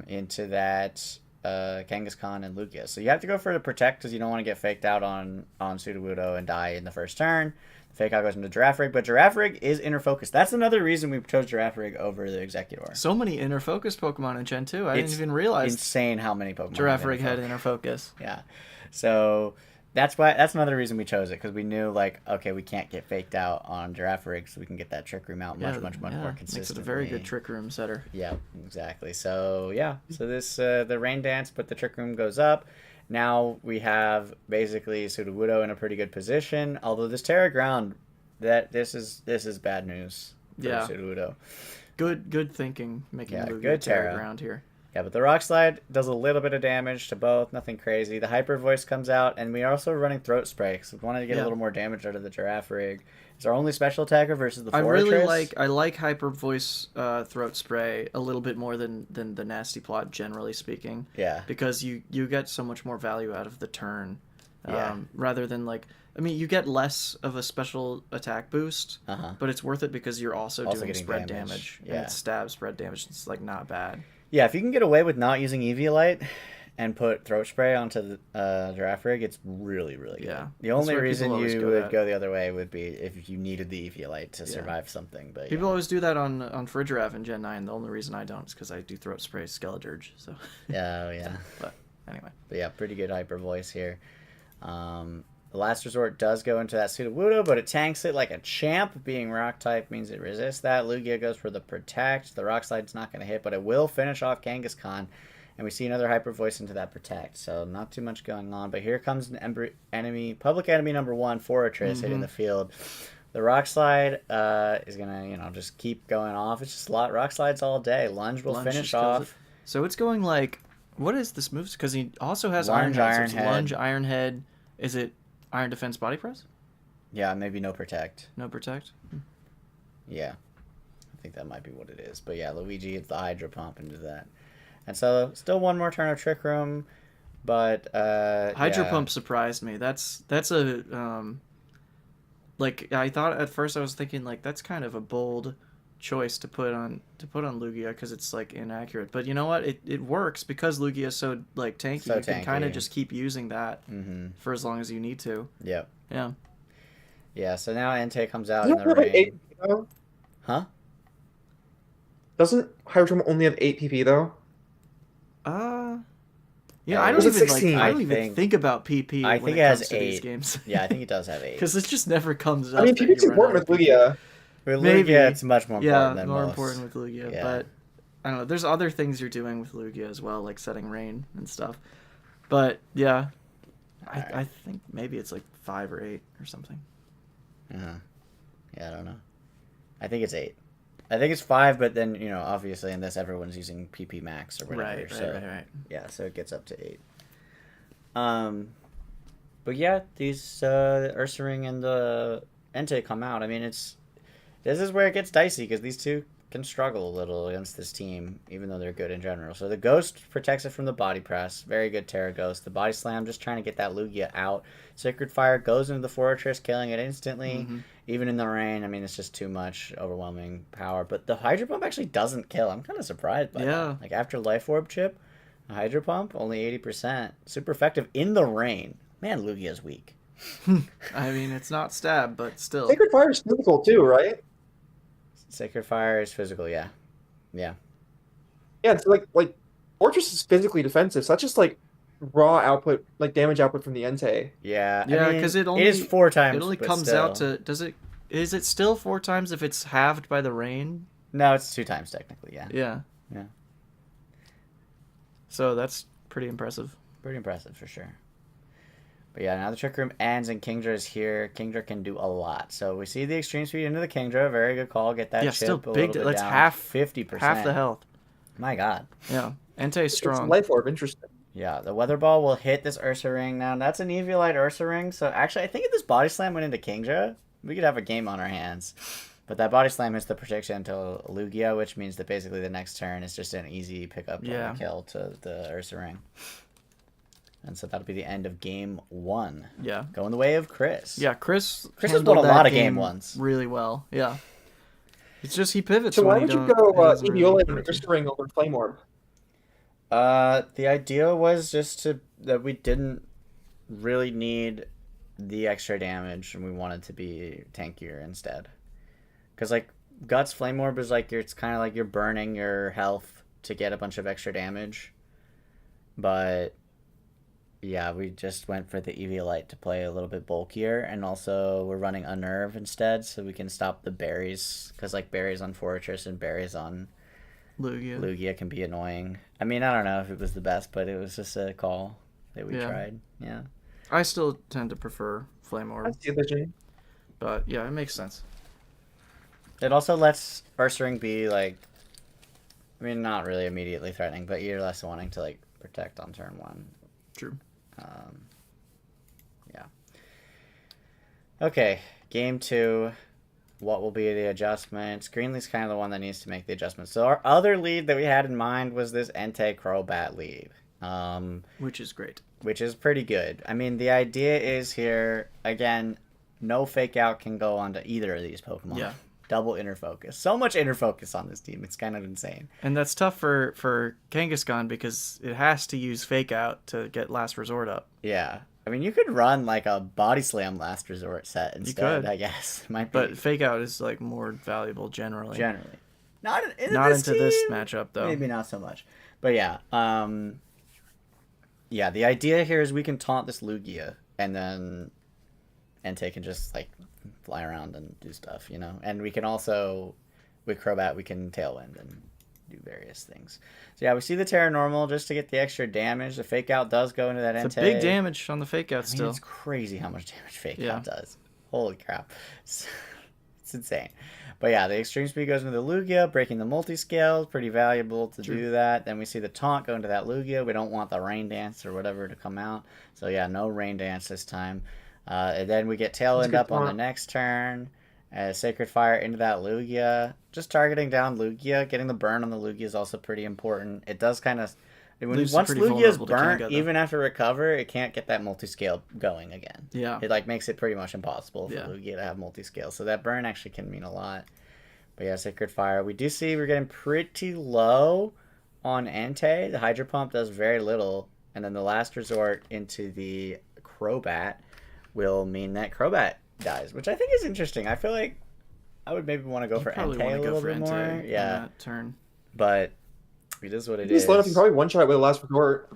into that Kangaskhan and Lugia. So you have to go for the Protect because you don't want to get faked out on Sudowoodo and die in the first turn. Fake out goes into Girafarig, but Girafarig is inner focus. That's another reason we chose Girafarig over the Executor. So many inner focus Pokemon in Gen 2. I didn't even realize Insane how many Pokemon Girafarig have had inner focus. Yeah. So that's another reason we chose it, because we knew, like, okay, we can't get faked out on Girafarig, so we can get that Trick Room out much more consistently. Makes it a very good Trick Room setter. Yeah, exactly. So, yeah. So this, the Rain Dance, but the Trick Room goes up. Now we have basically Sudowoodo in a pretty good position, although this Terra Ground, this is bad news for Sudowoodo. Good thinking, making a good Terra Ground here. Yeah, but the Rock Slide does a little bit of damage to both, nothing crazy. The Hyper Voice comes out, and we are also running Throat Spray, because we wanted to get a little more damage out of the Girafarig. It's our only special attacker versus the Fortress. I like Hyper Voice Throat Spray a little bit more than the Nasty Plot, generally speaking. Yeah. Because you get so much more value out of the turn. Yeah. Rather than, like, I mean, you get less of a special attack boost, but it's worth it because you're also doing spread damage. Yeah. And it's stab spread damage. It's, like, not bad. Yeah, if you can get away with not using Eviolite and put Throat Spray onto the Girafarig, it's really, really good. Yeah. The only reason you would go the other way would be if you needed the Eviolite to survive something. But people always do that on Frigirav in Gen 9. The only reason I don't is because I do Throat Spray Skeledirge. So. Yeah, yeah. But anyway. But yeah, pretty good Hyper Voice here. The last resort does go into that Sudowoodo, but it tanks it like a champ. Being rock type means it resists that. Lugia goes for the protect. The rock slide's not going to hit, but it will finish off Kangaskhan. And we see another hyper voice into that protect. So not too much going on. But here comes an public enemy number 1, Fortress, hitting the field. The rock slide is going to, just keep going off. It's just rock slides all day. Lunge will finish off. So it's going like, what is this move? Because he also has Lunge, Iron Head. Iron Head. Lunge, Iron Head. Is it Iron Defense Body Press? Yeah, maybe no protect. No protect? Yeah. I think that might be what it is. But yeah, Luigi hits the Hydro Pump into that. And so still one more turn of Trick Room. But Hydro Pump surprised me. That's a like I thought at first I was thinking like that's kind of a bold choice to put on Lugia because it's like inaccurate. But you know what? It works because Lugia is so like tanky. So you can tanky. kind of just keep using that for as long as you need to. Yep. Yeah. Yeah, so now Entei comes out Doesn't in the it have, like, 8 rain. PP though? Huh? Doesn't Hydro Pump only have 8 PP though? Yeah, I I don't don't was it even 16? I don't even think about PP I when think it it comes has to these 8. games. Yeah, I think it does have 8. Because it just never comes up. I mean, that PP's you run important out with of PP. Lugia. With Maybe. Lugia, it's much more important Yeah, than more most. important with Lugia. Yeah. But I don't know. There's other things you're doing with Lugia as well, like setting rain and stuff. But yeah, I think maybe it's like 5 or 8 or something. Uh-huh. Yeah, I don't know. I think it's 8. I think it's 5, but then, obviously in this everyone's using PP max or whatever. Right. Yeah, so it gets up to 8. But yeah, these Ursaring and the Entei come out. I mean, this is where it gets dicey because these two can struggle a little against this team, even though they're good in general. So the Ghost protects it from the body press. Very good Terra Ghost. The Body Slam just trying to get that Lugia out. Sacred Fire goes into the Fortress, killing it instantly. Even in the rain, I mean, it's just too much overwhelming power. But the Hydro Pump actually doesn't kill. I'm kind of surprised by that. Like, after Life Orb chip, a Hydro Pump, only 80%. Super effective in the rain. Man, Lugia's weak. I mean, it's not stab, but still. Sacred Fire is physical too, right? Sacred Fire is physical, yeah. Yeah. Yeah, so like Fortress is physically defensive, so that's just like raw output, like damage output from the Entei. Yeah. Yeah, I mean, because it is 4 times. It only but comes still. out to. Is it still 4 times if it's halved by the rain? No, it's 2 times technically, yeah. Yeah. Yeah. So that's pretty impressive. Pretty impressive for sure. But yeah, now the Trick Room ends and Kingdra is here. Kingdra can do a lot. So we see the Extreme Speed into the Kingdra. Very good call. Get that chip still a big. little bit That's down. half 50%. Half the health. My God. Yeah. Entei's It's strong. Life Orb, interesting. Yeah, the Weather Ball will hit this Ursa Ring. Now, that's an Eviolite Ursa Ring. So actually, I think if this Body Slam went into Kingdra, we could have a game on our hands. But that Body Slam hits the protection until Lugia, which means that basically the next turn is just an easy pickup and kill to the Ursa Ring. And so that'll be the end of game 1. Yeah. Going the way of Chris. Yeah, Chris has handled won a that lot of game ones. really well. Yeah. It's just he pivots. So why when would he you don't- go he doesn't really Eviolite need and to. Ursa Ring over Flame Orb? The idea was just that we didn't really need the extra damage and we wanted to be tankier instead. Because, like, Guts Flame Orb is like, it's kind of like you're burning your health to get a bunch of extra damage. But yeah, we just went for the Eviolite to play a little bit bulkier, and also we're running Unnerve instead, so we can stop the berries, because like berries on Fortress and berries on Lugia can be annoying. I mean, I don't know if it was the best, but it was just a call that we tried. Yeah. I still tend to prefer Flame Orb, That's the other thing. but yeah, it makes sense. It also lets Ursaring be like, I mean, not really immediately threatening, but you're less wanting to like protect on turn 1. True. Yeah. Okay, game 2. What will be the adjustments? Greenlee's kind of the one that needs to make the adjustments. So our other lead that we had in mind was this Entei Crobat lead. Which is great. Which is pretty good. I mean, the idea is here, again, no fake out can go onto either of these Pokemon. Yeah. Double inner focus. So much inner focus on this team. It's kind of insane. And that's tough for Kangaskhan because it has to use Fake Out to get Last Resort up. Yeah. I mean, you could run like a Body Slam Last Resort set instead, could. I guess. Might be. But Fake Out is like more valuable generally. Not into this matchup though. Maybe not so much. But yeah. Yeah, the idea here is we can taunt this Lugia and then Entei can just like fly around and do stuff, And we can also, with Crobat, we can Tailwind and do various things. So yeah, we see the Terra Normal just to get the extra damage. The Fake Out does go into that Entei. It's a big damage on the Fake Out still. It's crazy how much damage Fake Out does. Holy crap. It's insane. But yeah, the Extreme Speed goes into the Lugia, breaking the multi-scale. Pretty valuable to do that. Then we see the Taunt go into that Lugia. We don't want the Rain Dance or whatever to come out. So yeah, no Rain Dance this time. And then we get Tailwind up on the next turn. Sacred Fire into that Lugia. Just targeting down Lugia. Getting the burn on the Lugia is also pretty important. It does kind of... Once Lugia is burnt, even after recover, it can't get that multi-scale going again. Yeah. It makes it pretty much impossible for Lugia to have multi-scale. So that burn actually can mean a lot. But yeah, Sacred Fire. We do see we're getting pretty low on Entei. The Hydro Pump does very little. And then the last resort into the Crobat will mean that Crobat dies, which I think is interesting. I feel like I would maybe want to go for Entei a little bit more. Yeah. That turn. But it is what it is. is. Low enough, you probably one-shot with the last resort.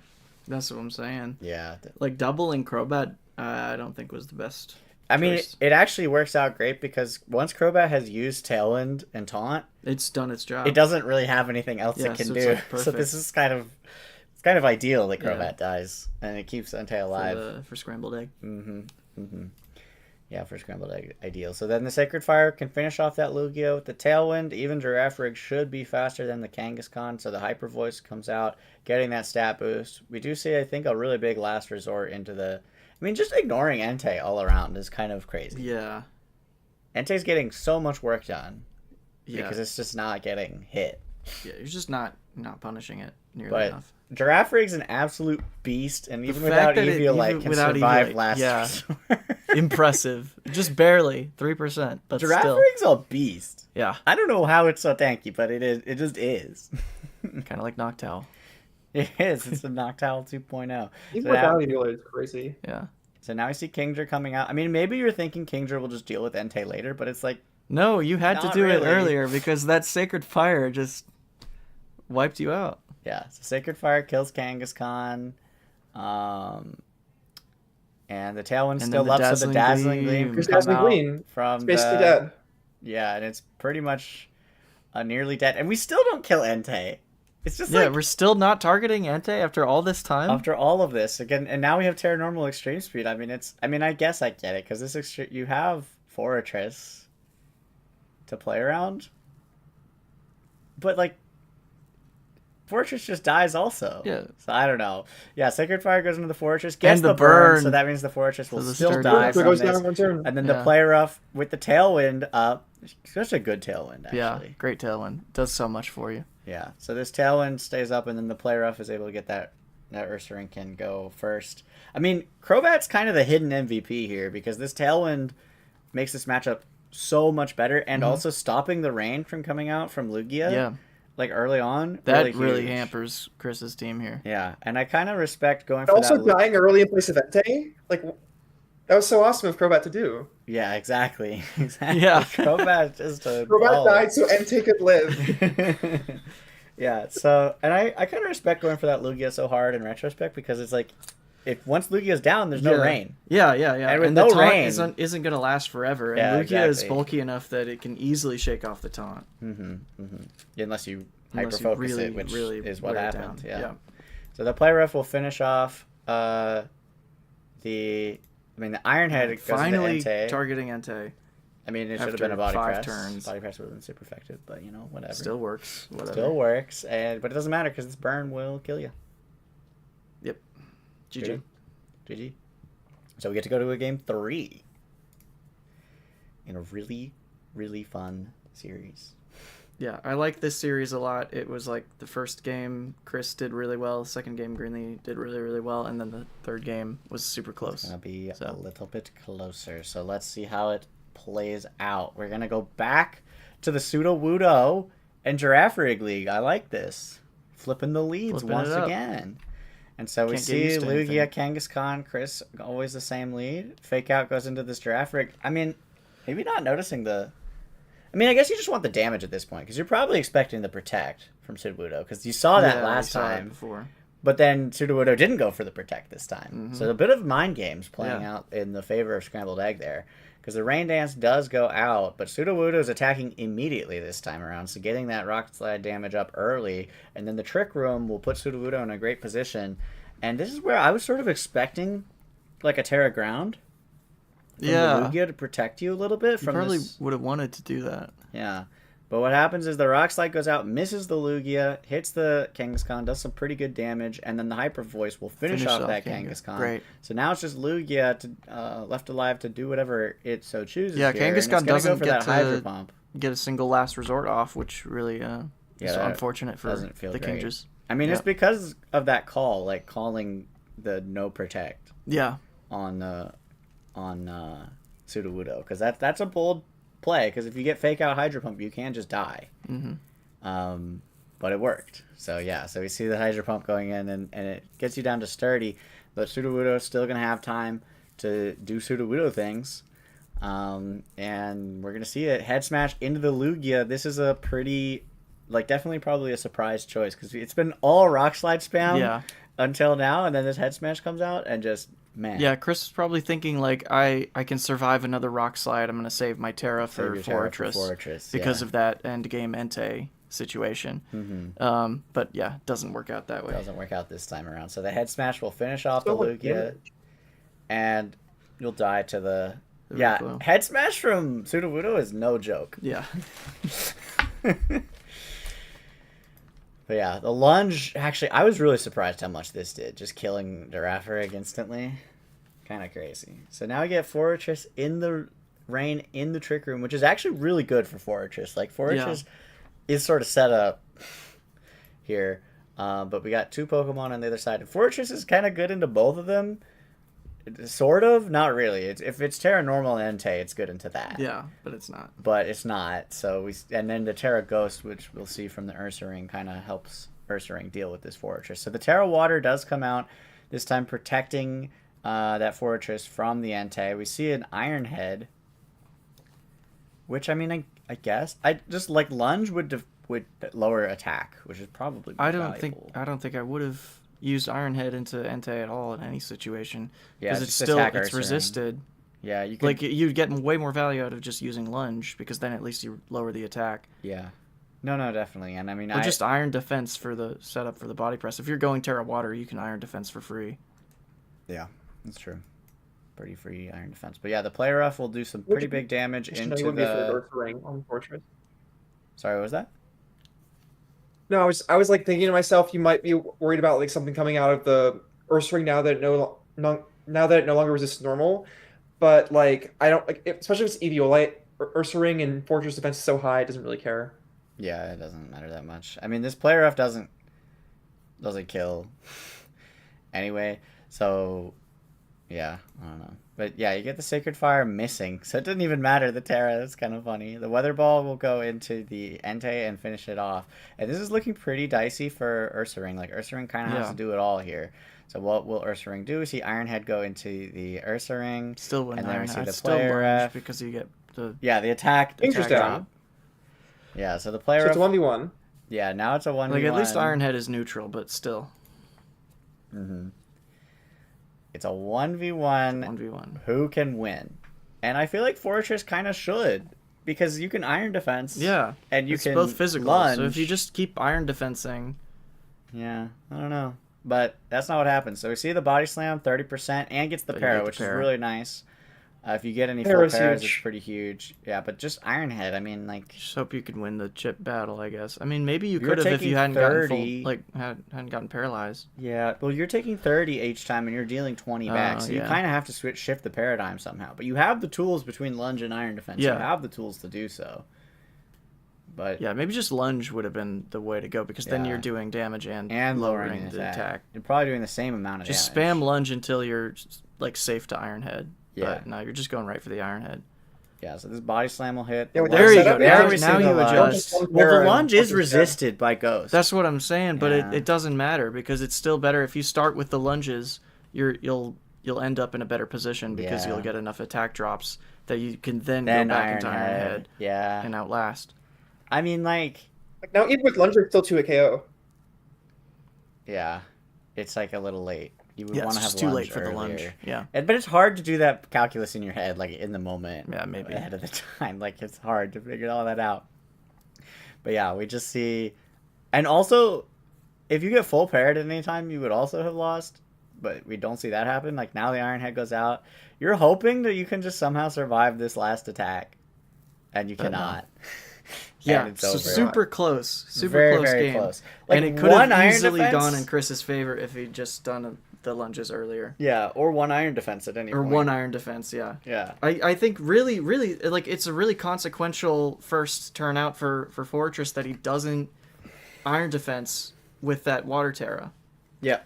That's what I'm saying. Yeah. Like doubling Crobat, I don't think was the best. I mean, it actually works out great because once Crobat has used Tailwind and Taunt, it's done its job. It doesn't really have anything else it can do. So this is kind of ideal that Crobat dies, and it keeps Entei alive. For Scrambled Egg. Yeah, for Scrambled Egg, ideal. So then the Sacred Fire can finish off that Lugia with the Tailwind. Even Girafarig should be faster than the Kangaskhan, so the Hyper Voice comes out, getting that stat boost. We do see, I think, a really big last resort into the... I mean, just ignoring Entei all around is kind of crazy. Yeah. Entei's getting so much work done because it's just not getting hit. Yeah, you're just not punishing it nearly enough. Girafarig's an absolute beast, and even without Eviolite, can survive last resort. Impressive. Just barely. 3%. But Girafarig's a beast. Yeah. I don't know how it's so tanky, but it is. It just is. Kind of like Noctowl. It is. It's a Noctowl 2.0. Even without Eviolite is crazy. Yeah. So now we see Kingdra coming out. I mean, maybe you're thinking Kingdra will just deal with Entei later, but it's like... No, you had to do it earlier because that Sacred Fire just wiped you out. Yeah, so Sacred Fire kills Kangaskhan. And the Tailwind still up, so the Dazzling Gleam can come out from it's basically dead. Yeah, and it's pretty much nearly dead. And we still don't kill Entei. It's just we're still not targeting Entei after all this time? After all of this. Again, and now we have Terra Normal Extreme Speed. I mean, I guess I get it, because you have Fortress to play around. But, like, Fortress just dies also. Yeah. So I don't know. Yeah, Sacred Fire goes into the Fortress, gets and the burn, so that means the Fortress will still die from goes this. Down one turn. And then the Play Rough with the Tailwind up. Such a good Tailwind, actually. Yeah, great Tailwind. Does so much for you. Yeah, so this Tailwind stays up, and then the Play Rough is able to get that Ursaring can go first. I mean, Crobat's kind of the hidden MVP here, because this Tailwind makes this matchup so much better, and also stopping the rain from coming out from Lugia. Yeah. Like early on, that really hampers Chris's team here. Yeah, and I kind of respect going for also that. Also dying early in place of Entei, like that was so awesome of Crobat to do. Yeah, exactly. Yeah, Crobat just a Crobat died so Entei could live. Yeah, so and I kind of respect going for that Lugia so hard in retrospect, because it's like, if once Lugia's down, there's no rain. Yeah. And with and no the taunt rain isn't going to last forever. And Yeah, Lugia is bulky enough that it can easily shake off the taunt. Unless you hyper-focus it, which is what happened. Yeah. So the Play Rough will finish off the Iron Head goes finally into Entei. Targeting Entei. I mean, it should have been a Body 5 Press. turns. Body Press would have been super effective, but whatever. Still works. Whatever. Still works, but it doesn't matter because this burn will kill you. Yep. GG. GG. So we get to go to a game 3 in a really, really fun series. Yeah, I like this series a lot. It was like the first game, Chris did really well. Second game, Greenlee did really, really well. And then the third game was super close. It's going to be a little bit closer. So let's see how it plays out. We're going to go back to the Pseudo-Wudo and Girafarig League. I like this. Flipping the leads once again. And so we see Lugia, Kangaskhan, Chris, always the same lead. Fake Out goes into this Girafarig. I mean, maybe not noticing the... I mean, I guess you just want the damage at this point, because you're probably expecting the Protect from Pseudo-Wudo, because you saw that last time. Before. But then Sudowoodo didn't go for the protect this time. So a bit of mind games playing out in the favor of Scrambled Egg there. Because the Rain Dance does go out, but Sudowoodo is attacking immediately this time around. So getting that Rock Slide damage up early. And then the Trick Room will put Sudowoodo in a great position. And this is where I was sort of expecting like a Terra Ground. From the Lugia to protect you a little bit from probably this. would have wanted to do that. Yeah. But what happens is the Rock Slide goes out, misses the Lugia, hits the Kangaskhan, does some pretty good damage, and then the Hyper Voice will finish off that Kangaskhan. Great. So now it's just Lugia left alive to do whatever it so chooses. Yeah, here, Kangaskhan doesn't go get Hydro Pump. get a single last resort off, which really is unfortunate for the great. Kingers. I mean, it's because of that call, like calling the no protect. Yeah. On Sudowoodo, because that's a bold play, because if you get fake out Hydro Pump, you can just die. But it worked. So yeah, so we see the Hydro Pump going in, and it gets you down to sturdy, but Sudowoodo is still going to have time to do Sudowoodo things. And we're going to see it. Head Smash into the Lugia. This is a pretty, definitely probably a surprise choice, because it's been all Rock Slide spam until now, and then this Head Smash comes out, and just, man. Yeah, Chris is probably thinking, I can survive another Rock Slide. I'm going to save my Terra for Fortress because of that end game Entei situation. But yeah, it doesn't work out that way. It doesn't work out this time around. So the Head Smash will finish off the Lugia, and you'll die to the Head Smash from Sudowoodo is no joke. Yeah. But yeah, the lunge, actually, I was really surprised how much this did. Just killing Girafarig instantly. Kind of crazy. So now we get Fortress in the Rain in the Trick Room, which is actually really good for Fortress. Fortress is sort of set up here. But we got two Pokemon on the other side. Fortress is kind of good into both of them. Sort of, not really. If it's Terra Normal and Entei, it's good into that. Yeah, but it's not. But it's not. So and then the Terra Ghost, which we'll see from the Ursaring, kind of helps Ursaring deal with this Fortress. So the Terra Water does come out this time, protecting that Fortress from the Entei. We see an Iron Head, which I mean, I guess I just Lunge would lower attack, which is probably valuable. I don't think I would have used Iron Head into Entei at all in any situation, because it's it's resisted. Yeah, you could, you'd get way more value out of just using Lunge, because then at least you lower the attack. Yeah, no, definitely, and I mean, just Iron Defense for the setup for the Body Press. If you're going Terra Water, you can Iron Defense for free. Yeah, that's true. Pretty free Iron Defense, but yeah, the Play Rough will do some pretty big damage into the Ring on Fortress. Sorry, what was that? No, I was thinking to myself, you might be worried about something coming out of the Ursaring now that it no longer resists normal, but I don't especially if it's Eviolite, Ursaring and Fortress defense is so high, it doesn't really care. Yeah, it doesn't matter that much. I mean, this Play Rough doesn't kill anyway, so yeah, I don't know. But yeah, you get the Sacred Fire missing, so it doesn't even matter the Terra. It's kind of funny. The Weather Ball will go into the Entei and finish it off. And this is looking pretty dicey for Ursaring. Ursaring kind of has to do it all here. So what will Ursaring do? We see Iron Head go into the Ursaring. Still wouldn't and then we see the player Lunge, because you get the the attack drop. Yeah, so the player. So it's a 1v1. Yeah, now it's a 1v1. At least Iron Head is neutral, but still. It's a 1v1. Who can win? And I feel like Fortress kind of should, because you can Iron Defense. Yeah. And it's can both physical. Lunge. So if you just keep Iron Defensing. Yeah, I don't know. But that's not what happens. So we see the Body Slam, 30%, and gets the Para, which is really nice. If you get any full Paras, it's pretty huge. Yeah, but just Iron Head, I mean, just hope you could win the chip battle, I guess. I mean, maybe you could have if you hadn't hadn't gotten paralyzed. Yeah, well, you're taking 30 each time, and you're dealing 20 back, so you kind of have to shift the paradigm somehow. But you have the tools between Lunge and Iron Defense. Yeah. You have the tools to do so. But yeah, maybe just Lunge would have been the way to go, because then you're doing damage and lowering the attack. You're probably doing the same amount of damage. Just spam Lunge until you're safe to Iron Head. Yeah. But no, you're just going right for the Iron Head. Yeah, so this Body Slam will hit. Yeah, there you go. Now you adjust. Well, the Lunge is resisted by Ghost. That's what I'm saying, but it doesn't matter, because it's still better if you start with the Lunges. You'll end up in a better position, because you'll get enough attack drops that you can then go back into Iron Head. Yeah. And outlast. I mean, now even with Lunge, it's still 2 KO. Yeah. it's like a little late. You would Yeah, want it's to have just too late lunge for the lunge. earlier. Yeah. But it's hard to do that calculus in your head, like in the moment. Yeah, maybe. Ahead of the time. Like, it's hard to figure all that out. But yeah, we just see... And also, if you get full parried at any time, you would also have lost. But we don't see that happen. Like, now the Iron Head goes out. You're hoping that you can just somehow survive this last attack. And you cannot. Yeah, it's so over. super close. Super Very, close very game. close. Like, And it could one have iron easily defense- gone in Chris's favor if he'd just done the lunges earlier. Yeah, or one iron defense at any Or point. one iron defense, yeah. Yeah. I think really, like, it's a really consequential first turnout for Fortress that he doesn't iron defense with that Water Terra. Yeah.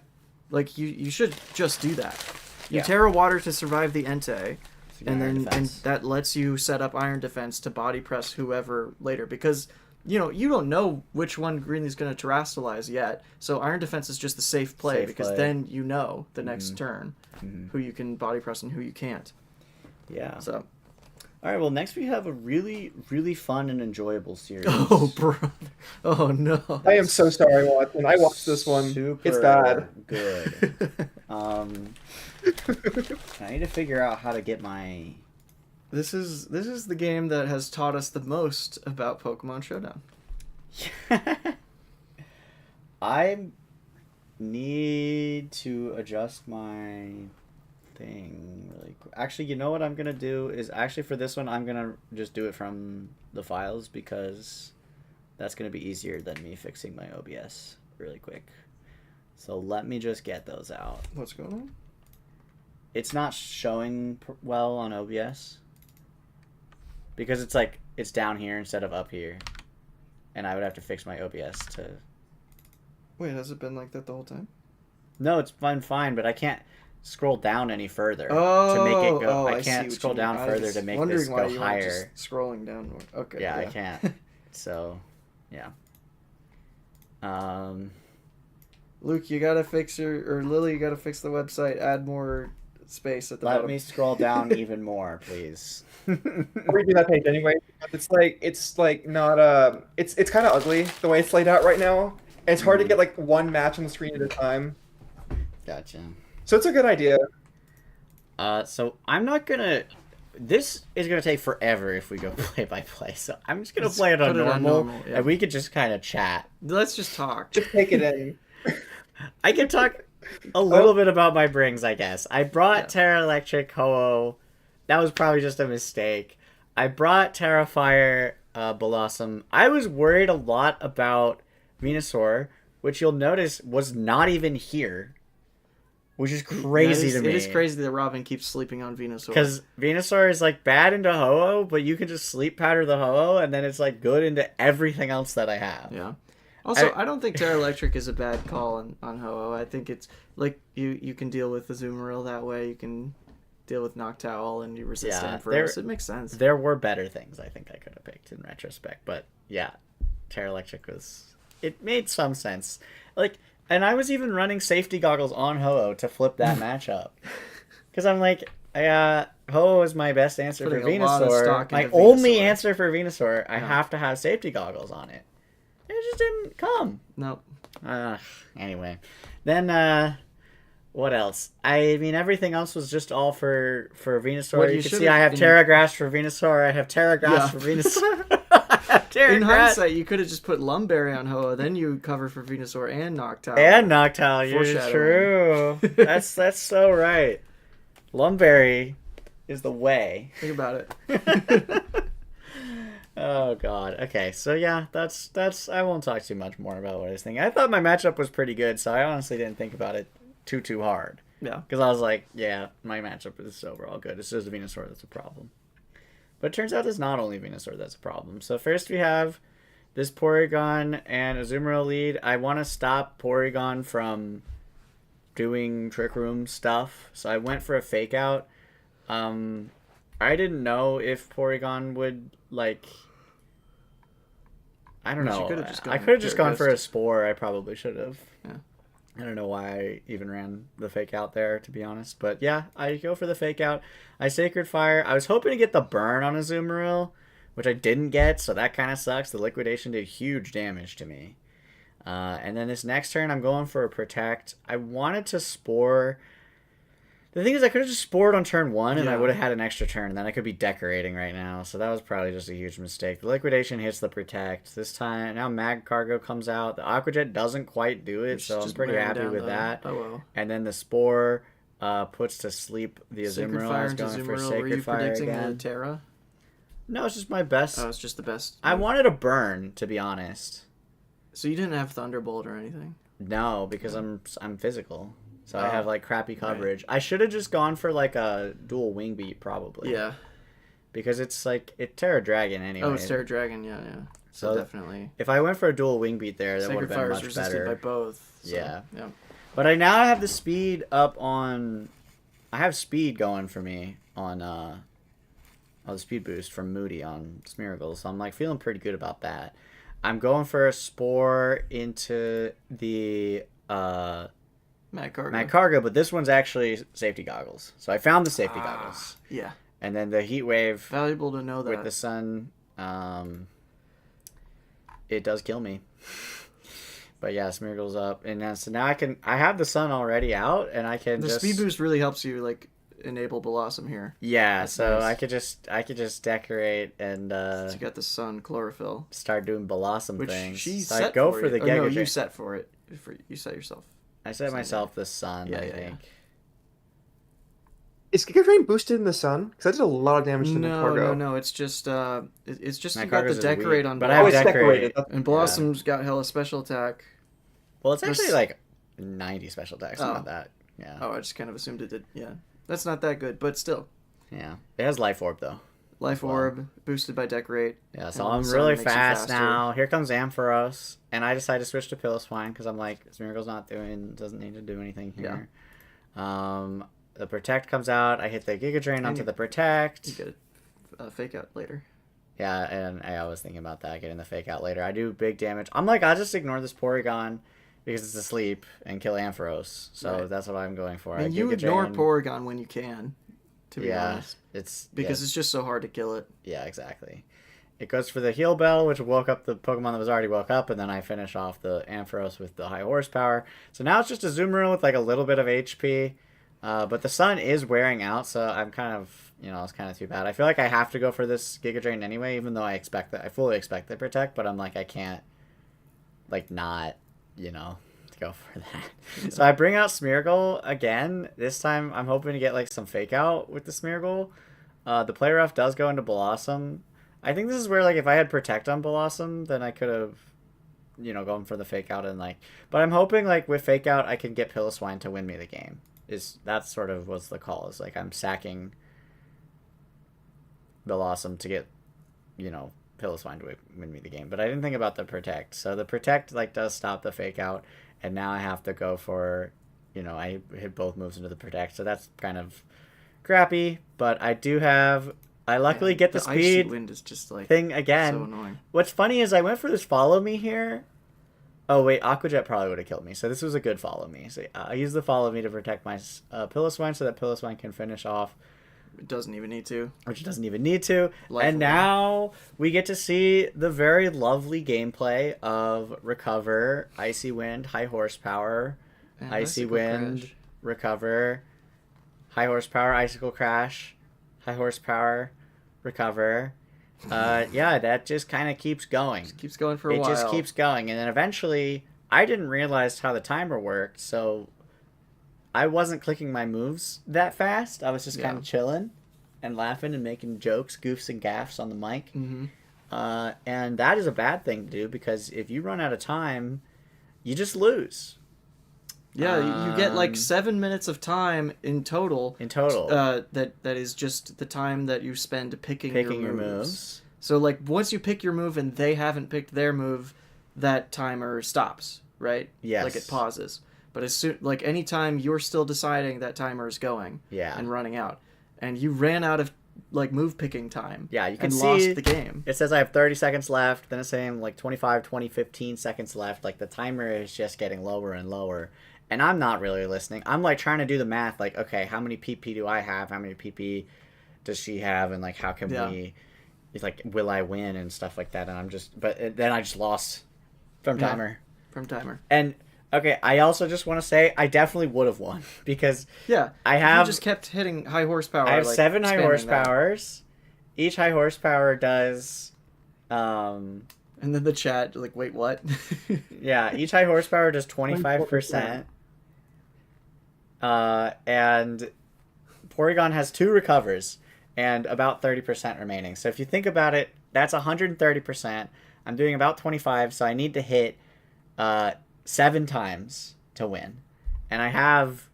Like, you should just do that. You Yeah. Terra Water to survive the Entei, Iron and defense. that lets you set up iron defense to body press whoever later, because you don't know which one Greenlee's going to terrestrialize yet, so iron defense is just the safe play, Safe because play. then you know the next turn who you can body press and who you can't. Yeah. So All right, well, next we have a really, really fun and enjoyable series. oh bro, oh no. I am so sorry, Watson. I watched this one. Super It's bad. good. I need to figure out how to get my... This is the game that has taught us the most about Pokemon Showdown. I need to adjust my thing really quick. Actually, you know what I'm gonna do is actually for this one I'm gonna just do it from the files, because that's gonna be easier than me fixing my OBS really quick. So let me just get those out. What's going on? It's not showing well on OBS because it's down here instead of up here, and I would have to fix my OBS to... Wait, has it been like that the whole time? No, it's fine, but I can't scroll down any further to Oh, make it go. I see can't what scroll you mean. down I was further just to make wondering this why go you weren't higher. just scrolling down more. Okay. Yeah, I can't. So, yeah. Luke, you gotta fix or Lily, you gotta fix the website. Add more space at the Let bottom. me scroll down even more, please. Redo that page anyway. It's like not it's kind of ugly the way it's laid out right now. It's hard to get like one match on the screen at a time. Gotcha. So it's a good idea. So I'm not gonna. This is gonna take forever if we go play by play. So I'm just gonna Let's play it on put it on normal, normal, yeah. and we could just kind of chat. Let's just talk. Just take it in. I can talk a little bit about my brings, I guess. I brought Terra Electric Ho-Oh. That was probably just a mistake. I brought Terrafire Blossom. I was worried a lot about Venusaur, which you'll notice was not even here, which is crazy to me. It is crazy that Robin keeps sleeping on Venusaur. Because Venusaur is like bad into Ho-Oh, but you can just sleep powder the Ho-Oh, and then it's like good into everything else that I have. Yeah. Also, I don't think Terra Electric is a bad call on Ho-Oh. I think it's like you can deal with the Azumarill that way. You can deal with Noctowl and you resist Ampharos. It makes sense. There were better things I think I could have picked in retrospect, but yeah, Terra Electric was... It made some sense. Like, and I was even running safety goggles on Ho-Oh to flip that matchup. Because I'm like, Ho-Oh is my best answer for Putting a lot of Venusaur. stock My into only Venusaur. answer for Venusaur, I have to have safety goggles on it. It just didn't come. Nope. Anyway. Then, what else? I mean, everything else was just all for Venusaur. What You you can should've- see I have in- Terra Grass for Venusaur. I have Terra Grass Yeah. for Venusaur. I have Terra In Grass. hindsight, you could have just put Lumberry on Ho-Oh, then you cover for Venusaur and Noctowl. And Noctowl, you're true. Foreshadowing. That's so right. Lumberry is the way. Think about it. Oh god. Okay, so yeah, that's I won't talk too much more about what I was thinking. I thought my matchup was pretty good, so I honestly didn't think about it too hard. Yeah. Because I was like, yeah, my matchup is overall good. It's just Venusaur that's a problem. But it turns out it's not only Venusaur that's a problem. So first we have this Porygon and Azumarill lead. I want to stop Porygon from doing Trick Room stuff, so I went for a Fake Out. I didn't know if Porygon would, like... I don't know. I could have just gone for a Spore. I probably should have. Yeah. I don't know why I even ran the Fake Out there, to be honest. But yeah, I go for the Fake Out. I Sacred Fire. I was hoping to get the burn on Azumarill, which I didn't get, so that kind of sucks. The Liquidation did huge damage to me. And then this next turn, I'm going for a Protect. I wanted to Spore. The thing is, I could have just Spored on turn 1, and I would have had an extra turn, and then I could be decorating right now. So that was probably just a huge mistake. The Liquidation hits the Protect. This time, now Mag Cargo comes out. The Aqua Jet doesn't quite do it, so I'm pretty happy with that. Oh, well. And then the Spore puts to sleep the Azumarill. I was going for Sacred Fire predicting again. the Terra? No, it's just my best. Oh, it's just the best. I wanted a burn, to be honest. So you didn't have Thunderbolt or anything? No, because I'm physical. So I have like crappy coverage. Right. I should have just gone for like a dual wing beat probably. Yeah. Because it's like Terra Dragon anyway. Oh, it's Terra Dragon, yeah. So definitely. If I went for a dual wing beat there, that would have been much resisted better. By both. So, yeah. Yeah. But I now have the speed up on. I have speed going for me on the speed boost from Moody on Smeargle, so I'm like feeling pretty good about that. I'm going for a Spore into the Mag Cargo, but this one's actually Safety Goggles. So I found the Safety Goggles. Yeah. And then the Heat Wave. Valuable to know that. With the sun, it does kill me. But yeah, Smeargle's up. And then, so now I have the sun already out, and I can the speed boost really helps you, like, enable Blossom here. Yeah, that's so nice. I could just decorate and so you got the sun chlorophyll. Start doing Blossom which things. She so set I go for the Giga. No, you set for it. You set yourself. I set myself the sun, I think. Yeah. Is Giga Drain boosted in the sun? Because I did a lot of damage to the Cargo. No. It's just you got the Decorate on. But I have Decorate. And Blossom's got hella special attack. Well, it's actually like 90 special attacks, not that. Yeah. Oh, I just kind of assumed it did. Yeah. That's not that good, but still. Yeah. It has Life Orb, though. Life Orb, boosted by Decorate. Yeah, so I'm really fast now. Here comes Ampharos, and I decide to switch to Piloswine because I'm like, Smeargle's doesn't need to do anything here. Yeah. The Protect comes out. I hit the Giga Drain onto the Protect. You get a Fake Out later. Yeah, and I was thinking about that, getting the Fake Out later. I do big damage. I'm like, I'll just ignore this Porygon because it's asleep and kill Ampharos. So that's what I'm going for. And you ignore Porygon when you can, to be honest. It's just so hard to kill it. Yeah, exactly. It goes for the Heal Bell, which woke up the Pokemon that was already woke up, and then I finish off the Ampharos with the high horsepower. So now it's just a Azumarill with like a little bit of HP. But the sun is wearing out, so I'm kind of, it's kind of too bad. I feel like I have to go for this Giga Drain anyway, even though I fully expect the Protect, but I'm like, I can't, like, not, go for that. Yeah. So I bring out Smeargle again. This time I'm hoping to get, like, some Fake Out with the Smeargle. The Play Rough does go into Blossom. I think this is where, like, if I had Protect on Blossom, then I could have, gone for the Fake Out and, like, but I'm hoping, like, with Fake Out, I can get Piloswine to win me the game. That sort of was the call. Is like I'm sacking Blossom to get, Piloswine to win me the game. But I didn't think about the Protect. So the Protect like does stop the Fake Out, and now I have to go for, I hit both moves into the Protect. So that's kind of crappy. But I luckily get the speed Icy Wind is just like thing again. So annoying. What's funny is I went for this Follow Me here. Oh, wait, Aqua Jet probably would have killed me. So this was a good Follow Me. So I used the Follow Me to protect my Piloswine so that Piloswine can finish off. It doesn't even need to. Which it doesn't even need to. And now we get to see the very lovely gameplay of Recover, Icy Wind, High Horsepower, and Icy Wind, Crash. Recover, High Horsepower, Icicle Crash, High Horsepower, Recover. That just kind of keeps going. Just keeps going for a while. It just keeps going. And then eventually, I didn't realize how the timer worked, so I wasn't clicking my moves that fast. I was just kind of chilling and laughing and making jokes, goofs, and gaffs on the mic. Mm-hmm. And that is a bad thing to do because if you run out of time, you just lose. Yeah, you get like 7 minutes of time in total. That is just the time that you spend picking your moves. So like once you pick your move and they haven't picked their move, that timer stops, right? Yes. Like it pauses. But as soon like anytime you're still deciding that timer is going and running out, and you ran out of like move picking time. Yeah, you can see lost the game. It says I have 30 seconds left. Then it's saying like 25, 20, 15 seconds left. Like the timer is just getting lower and lower. And I'm not really listening. I'm like trying to do the math. Like, okay, how many PP do I have? How many PP does she have? And like, how can we? It's like, will I win and stuff like that? And I'm just, but then I just lost from timer. from timer. And okay, I also just want to say I definitely would have won because Yeah, I have you just kept hitting high horsepower. I have like, 7 high spamming that. horsepowers. Each high horsepower does And then the chat like, wait, what? yeah, each high horsepower does 25%. And Porygon has 2 recovers and about 30% remaining. So if you think about it, that's 130%. I'm doing about 25, so I need to hit 7 times to win. And I have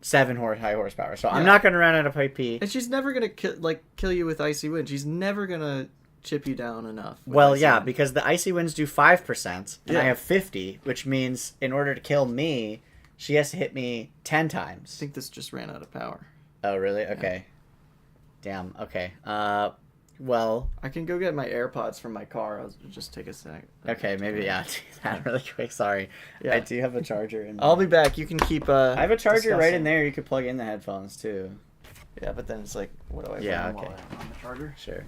7 high horsepower, so I'm not going to run out of PP. And she's never gonna kill you with Icy Wind. She's never gonna chip you down enough. Well, yeah, because the Icy Winds do 5%, and Yeah. I have 50, which means in order to kill me, she has to hit me 10 I times. think this just ran out of power. Oh, really? Okay. Damn, okay. Well... I can go get my AirPods from my car. I'll just take a sec. Okay, maybe, yeah, do that really quick. Sorry. Yeah. I do have a charger in I'll be back. You can keep. I have a charger right discussing. in there. You could plug in the headphones, too. Yeah, but then it's like, what do I? Yeah, run okay. while I'm on the charger. Sure.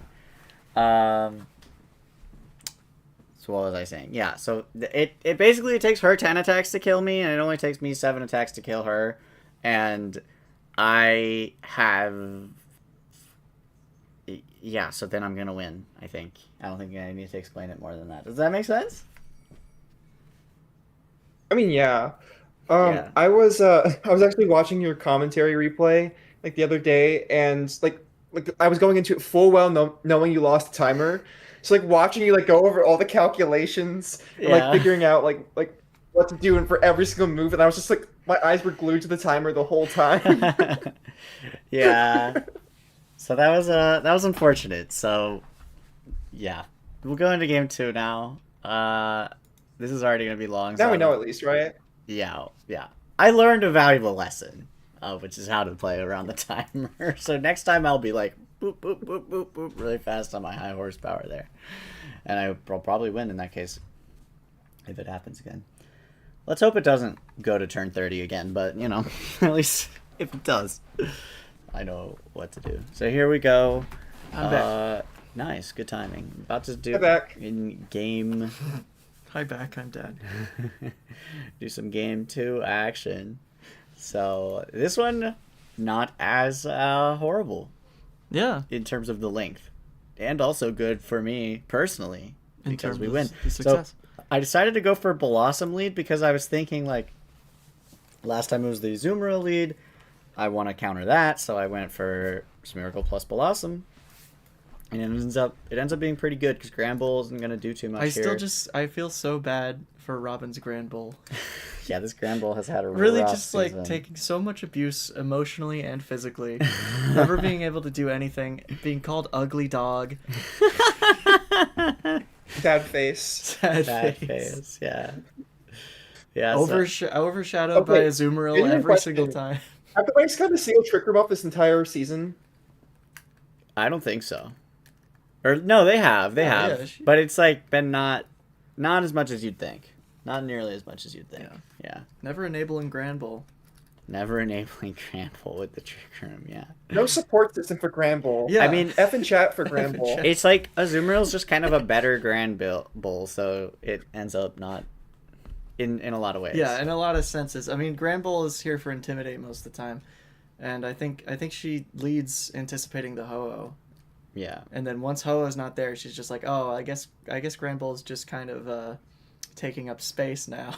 So what was I saying? Yeah, so it basically takes her 10 attacks to kill me, and it only takes me 7 attacks to kill her. And I have... Yeah, so then I'm going to win, I think. I don't think I need to explain it more than that. Does that make sense? I mean, yeah. Yeah. I was actually watching your commentary replay like the other day, and like I was going into it full well knowing you lost the timer. So like watching you like go over all the calculations and Yeah. like figuring out like what to do and for every single move, and I was just like my eyes were glued to the timer the whole time. Yeah. So that was unfortunate. So yeah. We'll go into game 2 now. This is already gonna be long. Now so we know at least, right? Yeah. I learned a valuable lesson, which is how to play around the timer. So next time I'll be like boop boop boop boop boop really fast on my high horsepower there, and I'll probably win in that case if it happens again. Let's hope it doesn't go to turn 30 again, but you know, at least if it does, I know what to do. So here we go. I'm back. Nice, good timing. About to do Hi, back. in game. Hi, back. I'm dead. Do some game 2 action. So this one not as horrible Yeah. in terms of the length, and also good for me personally In because terms we of win. the success. So I decided to go for Blossom lead because I was thinking like last time it was the Azumarill lead. I want to counter that, so I went for Smeargle plus Blossom. And it ends up being pretty good because Granbull isn't going to do too much here. I feel so bad for Robin's Grand Bull. Yeah, this Granbull has had a Really rough just like season. taking so much abuse emotionally and physically. Never being able to do anything. Being called ugly dog. Sad face. Sad Bad face. face. Yeah. Yeah. Overshadowed by Okay, Azumarill here's a every question. single time. Have the Vikes got the seal trick room up this entire season? I don't think so. Or no, they have. They Yeah, have. yeah, she- But it's like been not as much as you'd think. Not nearly as much as you'd think. Yeah. Never enabling Grand Bull. Never enabling Granbull with the trick room. Yeah. No support system for Granbull. Yeah. I mean, F in chat for F in Granbull. chat. it's like Azumarill's just kind of a better Granbull, so it ends up not in a lot of ways. Yeah, in a lot of senses. I mean, Grand Bull is here for Intimidate most of the time. And I think she leads anticipating the Ho-Oh. Yeah. And then once Ho-Oh's not there, she's just like, oh, I guess Grand Bull's just kind of taking up space now.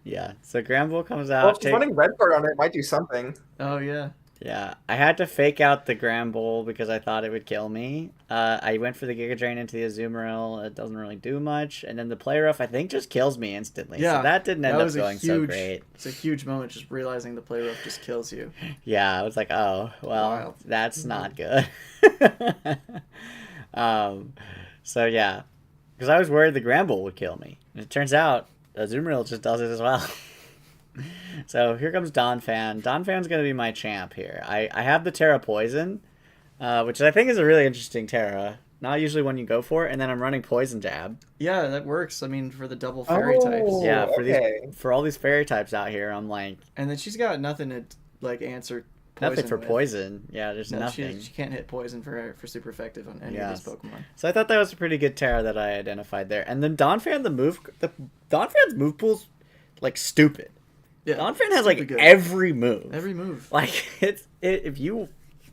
Yeah. So Granbull comes Well, out. if she's running red card on it, it might do something. Oh, yeah. Yeah, I had to fake out the Granbull because I thought it would kill me. I went for the Giga Drain into the Azumarill. It doesn't really do much. And then the Play Rough, I think, just kills me instantly. Yeah, So that didn't end that up was going so great. It's a huge moment just realizing the Play Rough just kills you. Yeah, I was like, oh, well, Wild. that's not good. So, yeah. Because I was worried the Granbull would kill me. And it turns out Azumarill just does it as well. So here comes Donphan. Donphan's going to be my champ here. I have the Terra Poison, which I think is a really interesting Terra. Not usually one you go for, and then I'm running Poison Jab. Yeah, that works. I mean, for the double fairy types. Oh, Yeah, okay. for all these fairy types out here, I'm like, And then she's got nothing to, like, answer poison for with. poison. Yeah, there's No, nothing. she can't hit poison for super effective on any of Yes. these Pokemon. So I thought that was a pretty good Terra that I identified there. And then Donphan, the Donphan's move pool's like stupid. Yeah, Donphan has like stupid good. every move. Every move. Like if you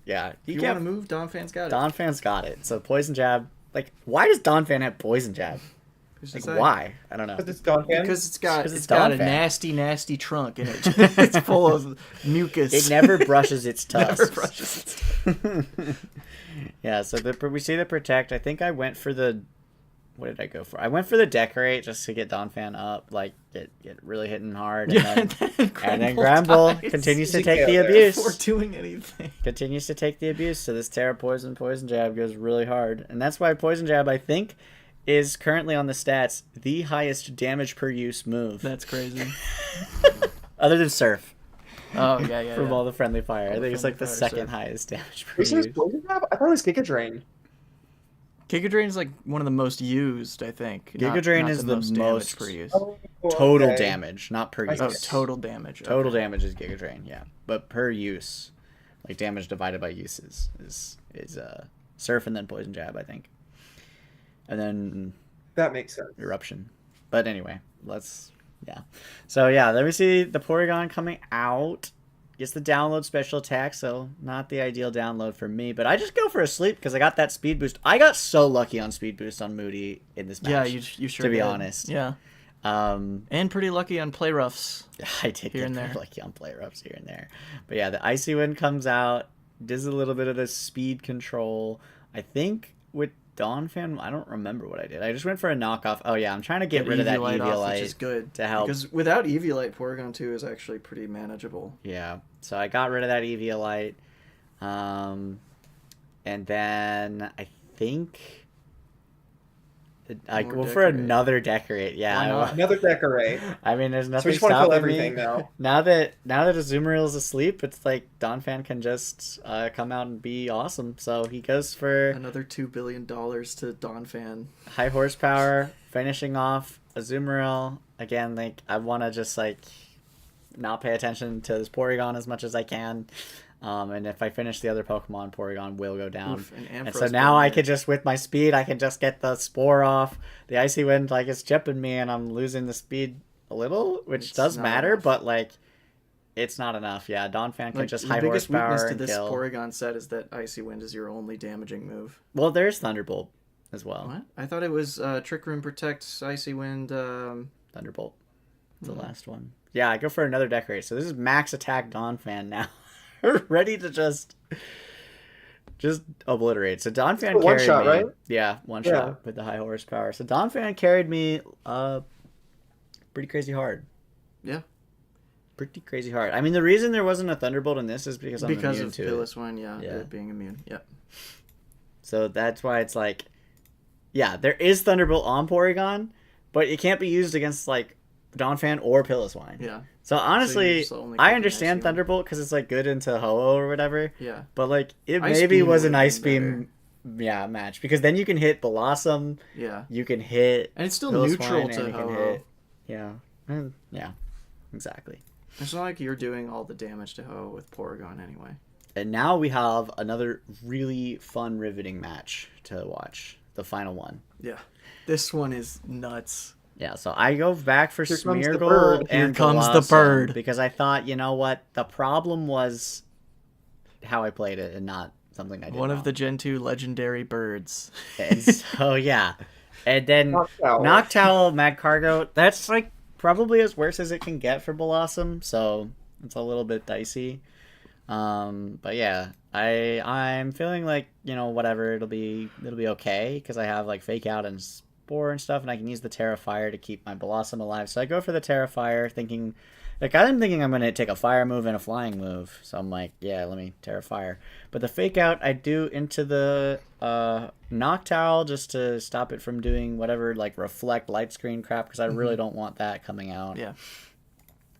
If you want to move, Donphan's got it. Donphan's got it. So poison jab. Like why does Donphan have poison jab? Like why? I don't know. Because it's Donphan. Because it's got Because it's it's got a Donphan. nasty trunk in it. It's full of mucus. It never brushes its tusks. Never brushes its Yeah, so we see the protect. I think I went for the. What did I go for? I went for the decorate just to get Donphan up, like get really hitting hard, and then Gramble continues to take the abuse. Before doing anything. Continues to take the abuse. So this Terra poison jab goes really hard, and that's why poison jab I think is currently on the stats the highest damage per use move. That's crazy. Other than Surf. Oh yeah. From all the friendly fire. I think it's like the Friendly Fire, second Surf. highest damage per Isn't use. it Poison Jab? I thought it was Giga Drain. Giga Drain is like one of the most used, I think. Giga Drain is the damage most per use. Total okay. damage, not per use. Oh, total damage. Total Okay. damage is Giga Drain, yeah. But per use, like damage divided by uses is Surf and then Poison Jab, I think. And then That makes sense. Eruption. But anyway, So yeah, then we see the Porygon coming out. Gets the download special attack, so not the ideal download for me. But I just go for a sleep because I got that speed boost. I got so lucky on speed boost on Moody in this match. Yeah, you sure to be did. honest. Yeah. Um, And pretty lucky on play roughs. I did Here get and pretty there. lucky on play roughs here and there. But yeah, the Icy Wind comes out, does a little bit of the speed control. I think with Donphan, I don't remember what I did. I just went for a knockoff. Oh yeah, I'm trying to get rid of that Eviolite off, Eviolite which is good to help. because without Eviolite, Porygon 2 is actually pretty manageable. Yeah, so I got rid of that Eviolite. And then I think I More go for Decorate. another Decorate. Yeah, Why not? Another Decorate. I mean, there's So nothing we just want to kill stopping everything me. now. Now that Azumarill is asleep, it's like Donphan can just come out and be awesome. So he goes for Another $2 billion to Donphan. high horsepower, finishing off Azumarill. Again, like I want to just like not pay attention to this Porygon as much as I can. And if I finish the other Pokemon, Porygon will go down. Oof, and Ampharos so now I been could just, with my speed, I can just get the Spore off. The Icy Wind, like, is chipping me, and I'm losing the speed a little, which It's does not matter, enough. but, like, it's not enough. Yeah, Donphan can Like, just the high biggest horsepower weakness to and this kill. Porygon set is that Icy Wind is your only damaging move. Well, there's Thunderbolt as well. What? I thought it was Trick Room, Protect, Icy Wind. Thunderbolt. The Mhm. last one. Yeah, I go for another Decorate. So this is max attack Donphan now. Ready to just obliterate. So Donphan One carried shot, me. right? Yeah, one Yeah. shot with the high horsepower. So Donphan carried me pretty crazy hard. Yeah. Pretty crazy hard. I mean, the reason there wasn't a Thunderbolt in this is because I'm Because immune of to it. Pilliswine, yeah, Yeah. it being immune. Yep. So that's why it's like, yeah, there is Thunderbolt on Porygon, but it can't be used against like Donphan or Pilliswine. Yeah. So honestly, just only I picking understand Icy Wind. Thunderbolt because it's like good into Ho-Oh or whatever. Yeah. But like it Ice maybe Beam was an would've Ice been Beam, yeah, match because then you can hit Blossom, Yeah. you can hit And it's still Pilliswine, neutral and to you can Ho-Oh. hit, yeah, exactly. It's not like you're doing all the damage to Ho with Porygon anyway. And now we have another really fun, riveting match to watch, the final one. Yeah. This one is nuts. Yeah, so I go back for Here comes the Smeargle bird. and Here comes the Blossom bird. because I thought, you know what, the problem was how I played it and not something I did One of wrong. the Gen 2 legendary birds. And so yeah, and then Noctowl. Noctowl, Mad Cargo. That's like probably as worse as it can get for Blossom. So it's a little bit dicey. But yeah, I'm feeling like, you know, whatever, it'll be okay because I have like Fake Out and Spore and stuff, and I can use the Terrafire to keep my Blossom alive. So I go for the Terrafire, thinking like I'm thinking I'm gonna take a Fire move and a Flying move. So I'm like, yeah, let me Terrafire. But the Fake Out I do into the Noctowl just to stop it from doing whatever like Reflect Light Screen crap because I really don't want that coming out. Yeah.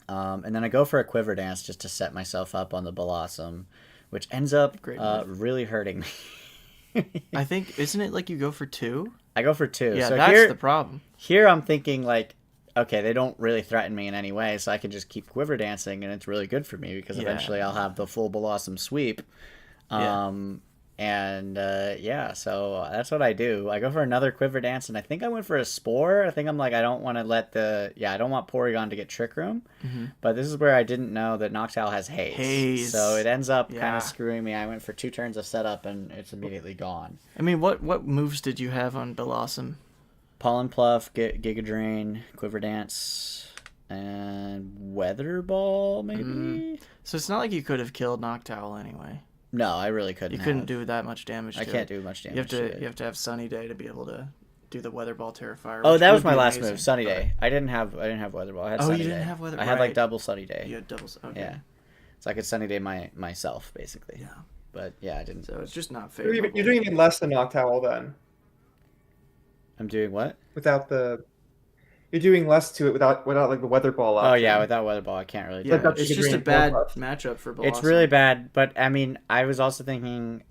And then I go for a Quiver Dance just to set myself up on the Blossom, which ends up Great move. really hurting me. I think, isn't it like you go for 2? I go for 2. Yeah, so that's here, the problem. here I'm thinking like okay, they don't really threaten me in any way, so I can just keep quiver dancing, and it's really good for me because eventually I'll have the full Blossom sweep. And yeah, so that's what I do. I go for another quiver dance, and I think I went for a spore. I think I'm like, I don't want to I don't want Porygon to get Trick Room. But this is where I didn't know that Noctowl has Haze. So it ends up kind of screwing me. I went for 2 turns of setup, and it's immediately gone. I mean, what moves did you have on Blossom? Pollen Pluff, Giga Drain, Quiver Dance, and Weather Ball, maybe? So it's not like you could have killed Noctowl anyway. No, I really couldn't. You couldn't do that much damage. I can't do much damage. You have to have Sunny Day to be able to do the Weather Ball Terrifier. Oh, that was my last move, Sunny Day. I didn't have Weather Ball. I had Sunny Day. You didn't have Weather Ball. I had like double Sunny Day. You had doubles. Okay. Yeah, so I could Sunny Day myself basically. Yeah. But yeah, I didn't. So it's just not favorable. You're doing even less than Noctowl then. I'm doing what? You're doing less to it without like the Weather Ball option. Oh yeah, without Weather Ball, I can't really. Yeah, do it's just a bad matchup for Blossom. It's really bad, but I mean, I was thinking,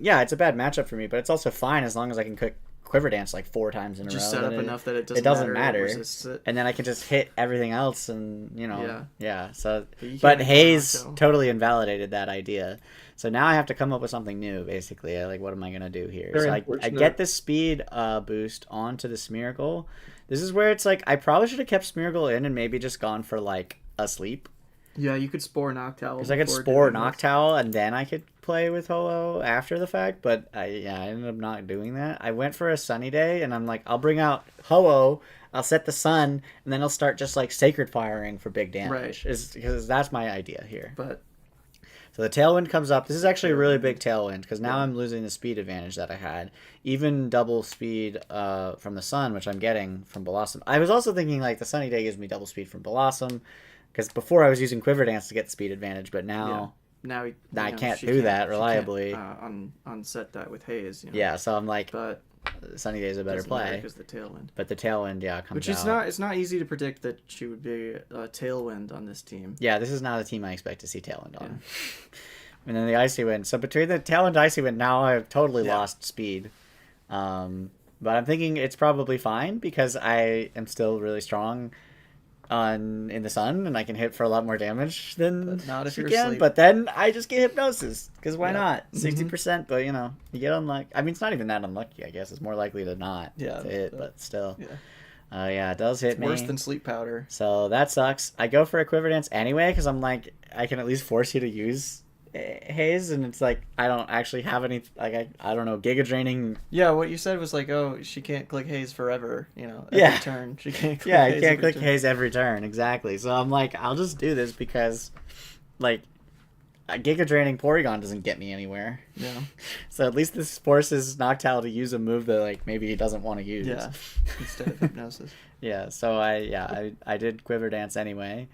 yeah, it's a bad matchup for me, but it's also fine as long as I can Quiver Dance like 4 times in a row. Just set up enough that it doesn't matter. It. And then I can just hit everything else, and yeah. So, but Haze totally invalidated that idea. So now I have to come up with something new, basically. Like, what am I gonna do here? So I get the speed boost onto the Smeargle. This is where it's like I probably should have kept Smeargle in and maybe just gone for like a sleep. Yeah, you could Spore Noctowl. Because I could Spore Noctowl and then I could play with Ho-Oh after the fact, but I ended up not doing that. I went for a Sunny Day, and I'm like, I'll bring out Ho-Oh, I'll set the sun, and then I'll start just like Sacred Firing for big damage. Right. Because that's my idea here. But so the Tailwind comes up. This is actually a really big Tailwind because now I'm losing the speed advantage that I had. Even double speed from the sun, which I'm getting from Blossom. I was also thinking like the Sunny Day gives me double speed from Blossom because before I was using Quiver Dance to get the speed advantage, but now I can't do that reliably. Unset that with Haze. Yeah, so I'm like, but Sunny Day is a better play because the Tailwind. But the Tailwind, comes Which is out. It's not easy to predict that she would be a Tailwind on this team. Yeah, this is not a team I expect to see Tailwind on. Yeah. And then the Icy Wind. So between the Tailwind and Icy Wind, now I've totally lost speed. But I'm thinking it's probably fine because I am still really strong in the sun, and I can hit for a lot more damage than not if she you're can. asleep. But then I just get Hypnosis because why not? 60%, but you get unlucky. I mean, it's not even that unlucky. I guess it's more likely to not to hit, but still. Yeah. It does hit me. Worse than Sleep Powder. So that sucks. I go for a Quiver Dance anyway because I'm like, I can at least force you to use Haze, and it's like I don't actually have any I don't know, Giga Draining. Yeah, what you said was like, oh, she can't click Haze forever, every turn. She can't click Haze. I can't click Haze every turn, exactly. So I'm like, I'll just do this because like Giga Draining Porygon doesn't get me anywhere. Yeah. So at least this forces Noctowl to use a move that like maybe he doesn't want to use. Yeah. Instead of Hypnosis. Yeah, so I did Quiver Dance anyway.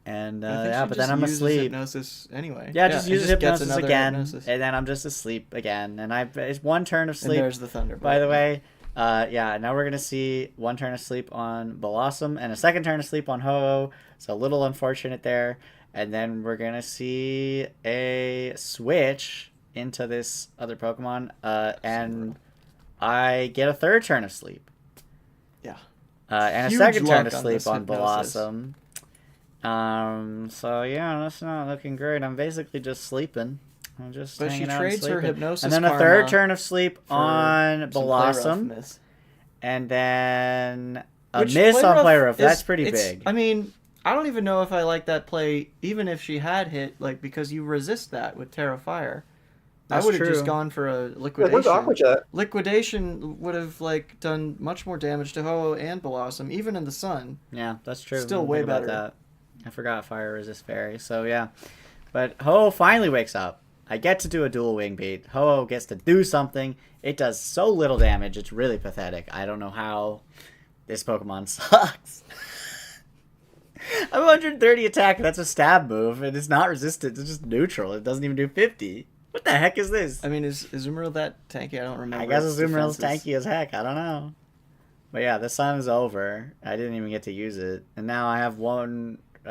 And but then I'm asleep. Hypnosis anyway. Yeah, just use Hypnosis again, and then I'm just asleep again. And it's 1 turn of sleep. And there's the Thunderbolt. By the way, now we're gonna see 1 turn of sleep on Blossom and a 2nd turn of sleep on Ho-Oh. So a little unfortunate there. And then we're gonna see a switch into this other Pokemon, and I get a 3rd turn of sleep. Yeah. And a 2nd turn of sleep on Blossom. So yeah, that's not looking great. I'm basically just sleeping. I'm just hanging out and sleeping. But she trades her Hypnosis and then a 3rd turn of sleep on Blossom. And then a miss on Play Rough. That's pretty big. I mean, I don't even know if I like that play, even if she had hit, because you resist that with Terra Fire. I would have just gone for a Liquidation. Liquidation would have done much more damage to Ho-Oh and Blossom, even in the sun. Yeah, that's true. Still way better. That. I forgot Fire Resist Fairy. So yeah, but Ho-Oh finally wakes up. I get to do a dual wing beat. Ho-Oh gets to do something. It does so little damage. It's really pathetic. I don't know how this Pokemon sucks. I'm 130 attack. That's a stab move, and it's not resistant. It's just neutral. It doesn't even do 50. What the heck is this? I mean, is Azumarill that tanky? I don't remember. I guess Azumarill's tanky as heck. I don't know. But yeah, the sun is over. I didn't even get to use it. And now I have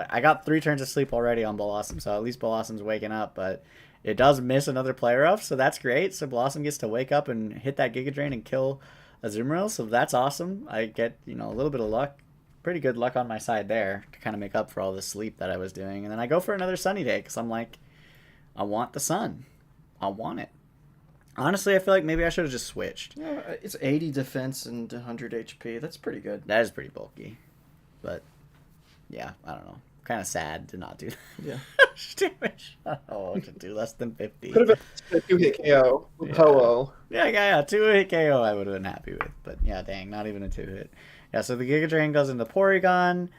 I got 3 turns of sleep already on Blossom, so at least Blossom's waking up. But it does miss another Play Rough, so that's great. So Blossom gets to wake up and hit that Giga Drain and kill Azumarill, so that's awesome. I get, a little bit of luck, pretty good luck on my side there to kind of make up for all the sleep that I was doing. And then I go for another sunny day because I'm like, I want the sun. I want it. Honestly, I feel like maybe I should have just switched. Yeah, it's 80 defense and 100 HP. That's pretty good. That is pretty bulky. But, yeah, I don't know. Kind of sad to not do that. Yeah. Oh, to do less than 50. Could have been a 2-hit KO with Ho-Oh. Yeah, 2-hit KO I would have been happy with. But, yeah, dang, not even a 2-hit. Yeah, so the Giga Drain goes into Porygon.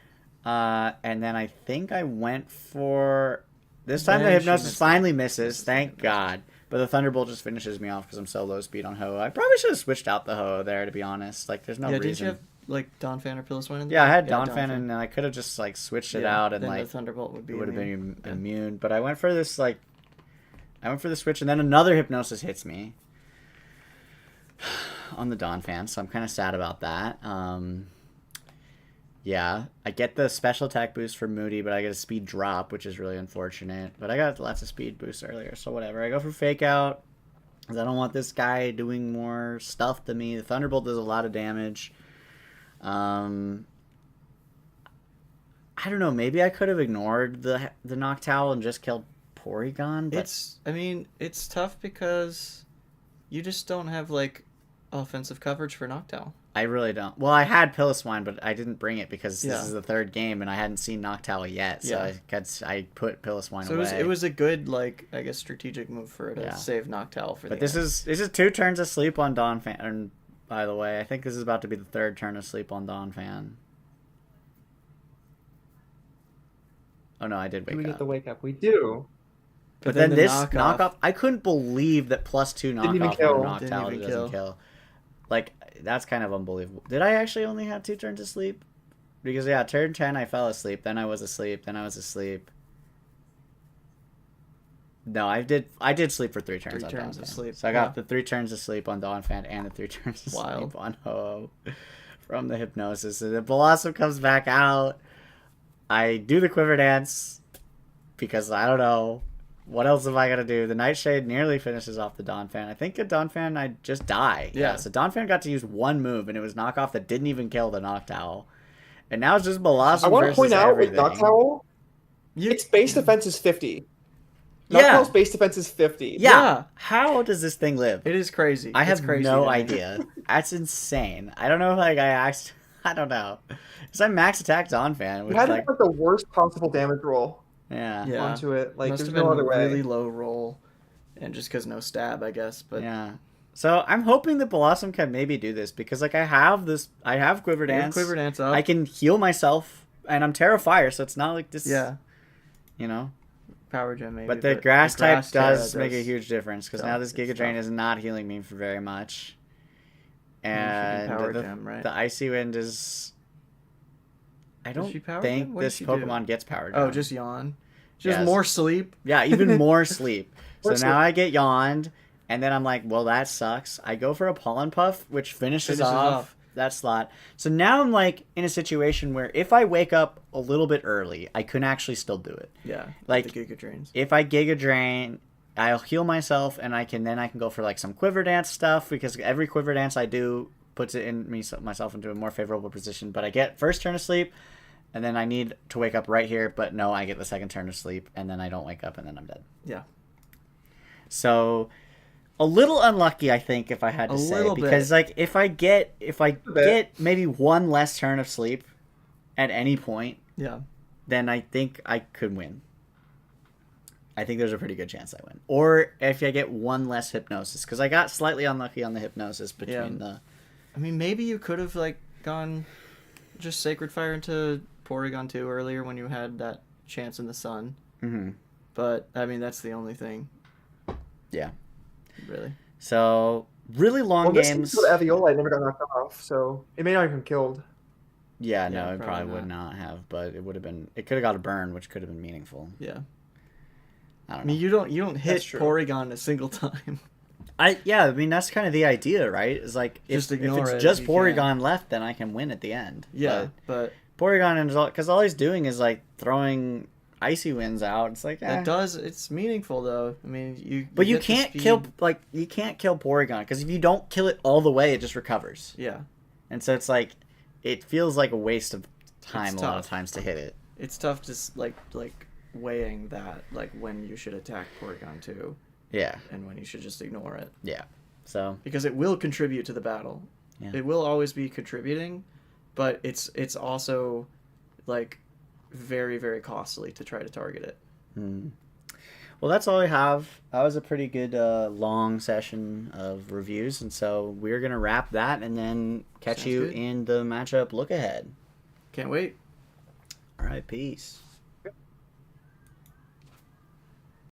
And then I think I went for... This time the Hypnosis finally misses. Thank God. But the Thunderbolt just finishes me off because I'm so low speed on Ho-Oh. I probably should have switched out the Ho-Oh there, to be honest. Like, there's no reason. Did you have, like, Donphan or Piloswine in there? Yeah, I had Donphan, and I could have just, like, switched it out, and, then like, the Thunderbolt would have been immune. But I went for this, like... I went for the switch, and then another Hypnosis hits me on the Donphan, so I'm kind of sad about that. Yeah, I get the special attack boost for Moody, but I get a speed drop, which is really unfortunate. But I got lots of speed boosts earlier, so whatever. I go for Fake Out, because I don't want this guy doing more stuff to me. The Thunderbolt does a lot of damage. I don't know, maybe I could have ignored the Noctowl and just killed Porygon, but... It's tough because you just don't have, like, offensive coverage for Noctowl. I really don't. Well, I had Piloswine, but I didn't bring it because this is the third game and I hadn't seen Noctowl yet. So I put Piloswine away. So it was a good, like, I guess, strategic move for it to save Noctowl for. But this is 2 turns of sleep on Donphan. And by the way, I think this is about to be the 3rd turn of sleep on Donphan. Oh no, I did wake up. We get the wake up. We do. But then this knockoff, I couldn't believe that +2 knockoff on Noctowl doesn't kill. Like, that's kind of unbelievable. Did I actually only have 2 turns of sleep? Because, yeah, turn 10 I fell asleep, then I was asleep, then I was asleep. No, I did sleep for 3 turns 3 turns of sleep. So I got the 3 turns of sleep on Donphan and the 3 turns of sleep on Ho-Oh from the Hypnosis. And the Blossom comes back out. I do the Quiver Dance because I don't know. What else am I going to do? The Nightshade nearly finishes off the Donphan. I think at Donphan I just die. Yeah, so Donphan got to use 1 move, and it was knockoff that didn't even kill the Noctowl. And now it's just Blossom. I want to point out everything. with Noctowl, its base defense is 50. Noctowl's base defense is 50. Yeah. How does this thing live? It is crazy. I have no idea. That's insane. I don't know if I don't know. Because I max attacked Donphan. You had like the worst possible damage roll. Yeah. Onto it. Like, Must there's have no been other way. really low roll, and just because no stab, I guess. But yeah. So I'm hoping that Blossom can maybe do this because, like, I have Quiver Dance. Quiver Dance up. I can heal myself, and I'm Terrafire, so it's not like this. Yeah. You know. Power Gem maybe. But the grass type does make a huge difference because now this Giga Drain is not healing me for very much. And the Icy Wind is. I don't think this Pokemon gets Power Gem. Oh, just Yawn. Just more sleep. Yeah, even more sleep. So now I get Yawned, and then I'm like, well, that sucks. I go for a Pollen Puff, which finishes off that slot. So now I'm like in a situation where if I wake up a little bit early, I can actually still do it. Yeah, like the Giga Drains. If I Giga Drain, I'll heal myself, and I can go for like some Quiver Dance stuff because every Quiver Dance I do puts it in myself into a more favorable position. But I get first turn of sleep. And then I need to wake up right here, but no, I get the 2nd turn of sleep, and then I don't wake up, and then I'm dead. Yeah. So, a little unlucky, I think, if I had to say, because like if I get maybe 1 less turn of sleep at any point, then I think I could win. I think there's a pretty good chance I win. Or if I get 1 less Hypnosis, because I got slightly unlucky on the Hypnosis between the. I mean, maybe you could have like gone just Sacred Fire into Porygon 2 earlier when you had that chance in the sun. Mm-hmm. But, I mean, that's the only thing. Yeah. Really. So, really long games. This Aviolite never got knocked off, so it may not have been killed. Yeah, no, it probably would not have, but it would have been... It could have got a burn, which could have been meaningful. Yeah. I don't know. I mean, you don't hit Porygon a single time. I mean, that's kind of the idea, right? It's like, if it's just Porygon left, then I can win at the end. Yeah, but Porygon, because all he's doing is, like, throwing Icy Wind's out. It's like, That does. It's meaningful though. I mean, But you get the can't speed. kill you can't kill Porygon because if you don't kill it all the way, it just recovers. Yeah, And so it's like it feels like a waste of time It's a lot tough. of times to hit it. it's tough to like weighing that, like when you should attack Porygon 2 Yeah. and when you should just ignore it, Yeah. So because it will contribute to the battle. Yeah. It will always be contributing, but it's also like very, very costly to try to target it. well, that's all I have. That was a pretty good long session of reviews, and so we're gonna wrap that and then catch Sounds you good. in the matchup look ahead. Can't wait. All right, peace.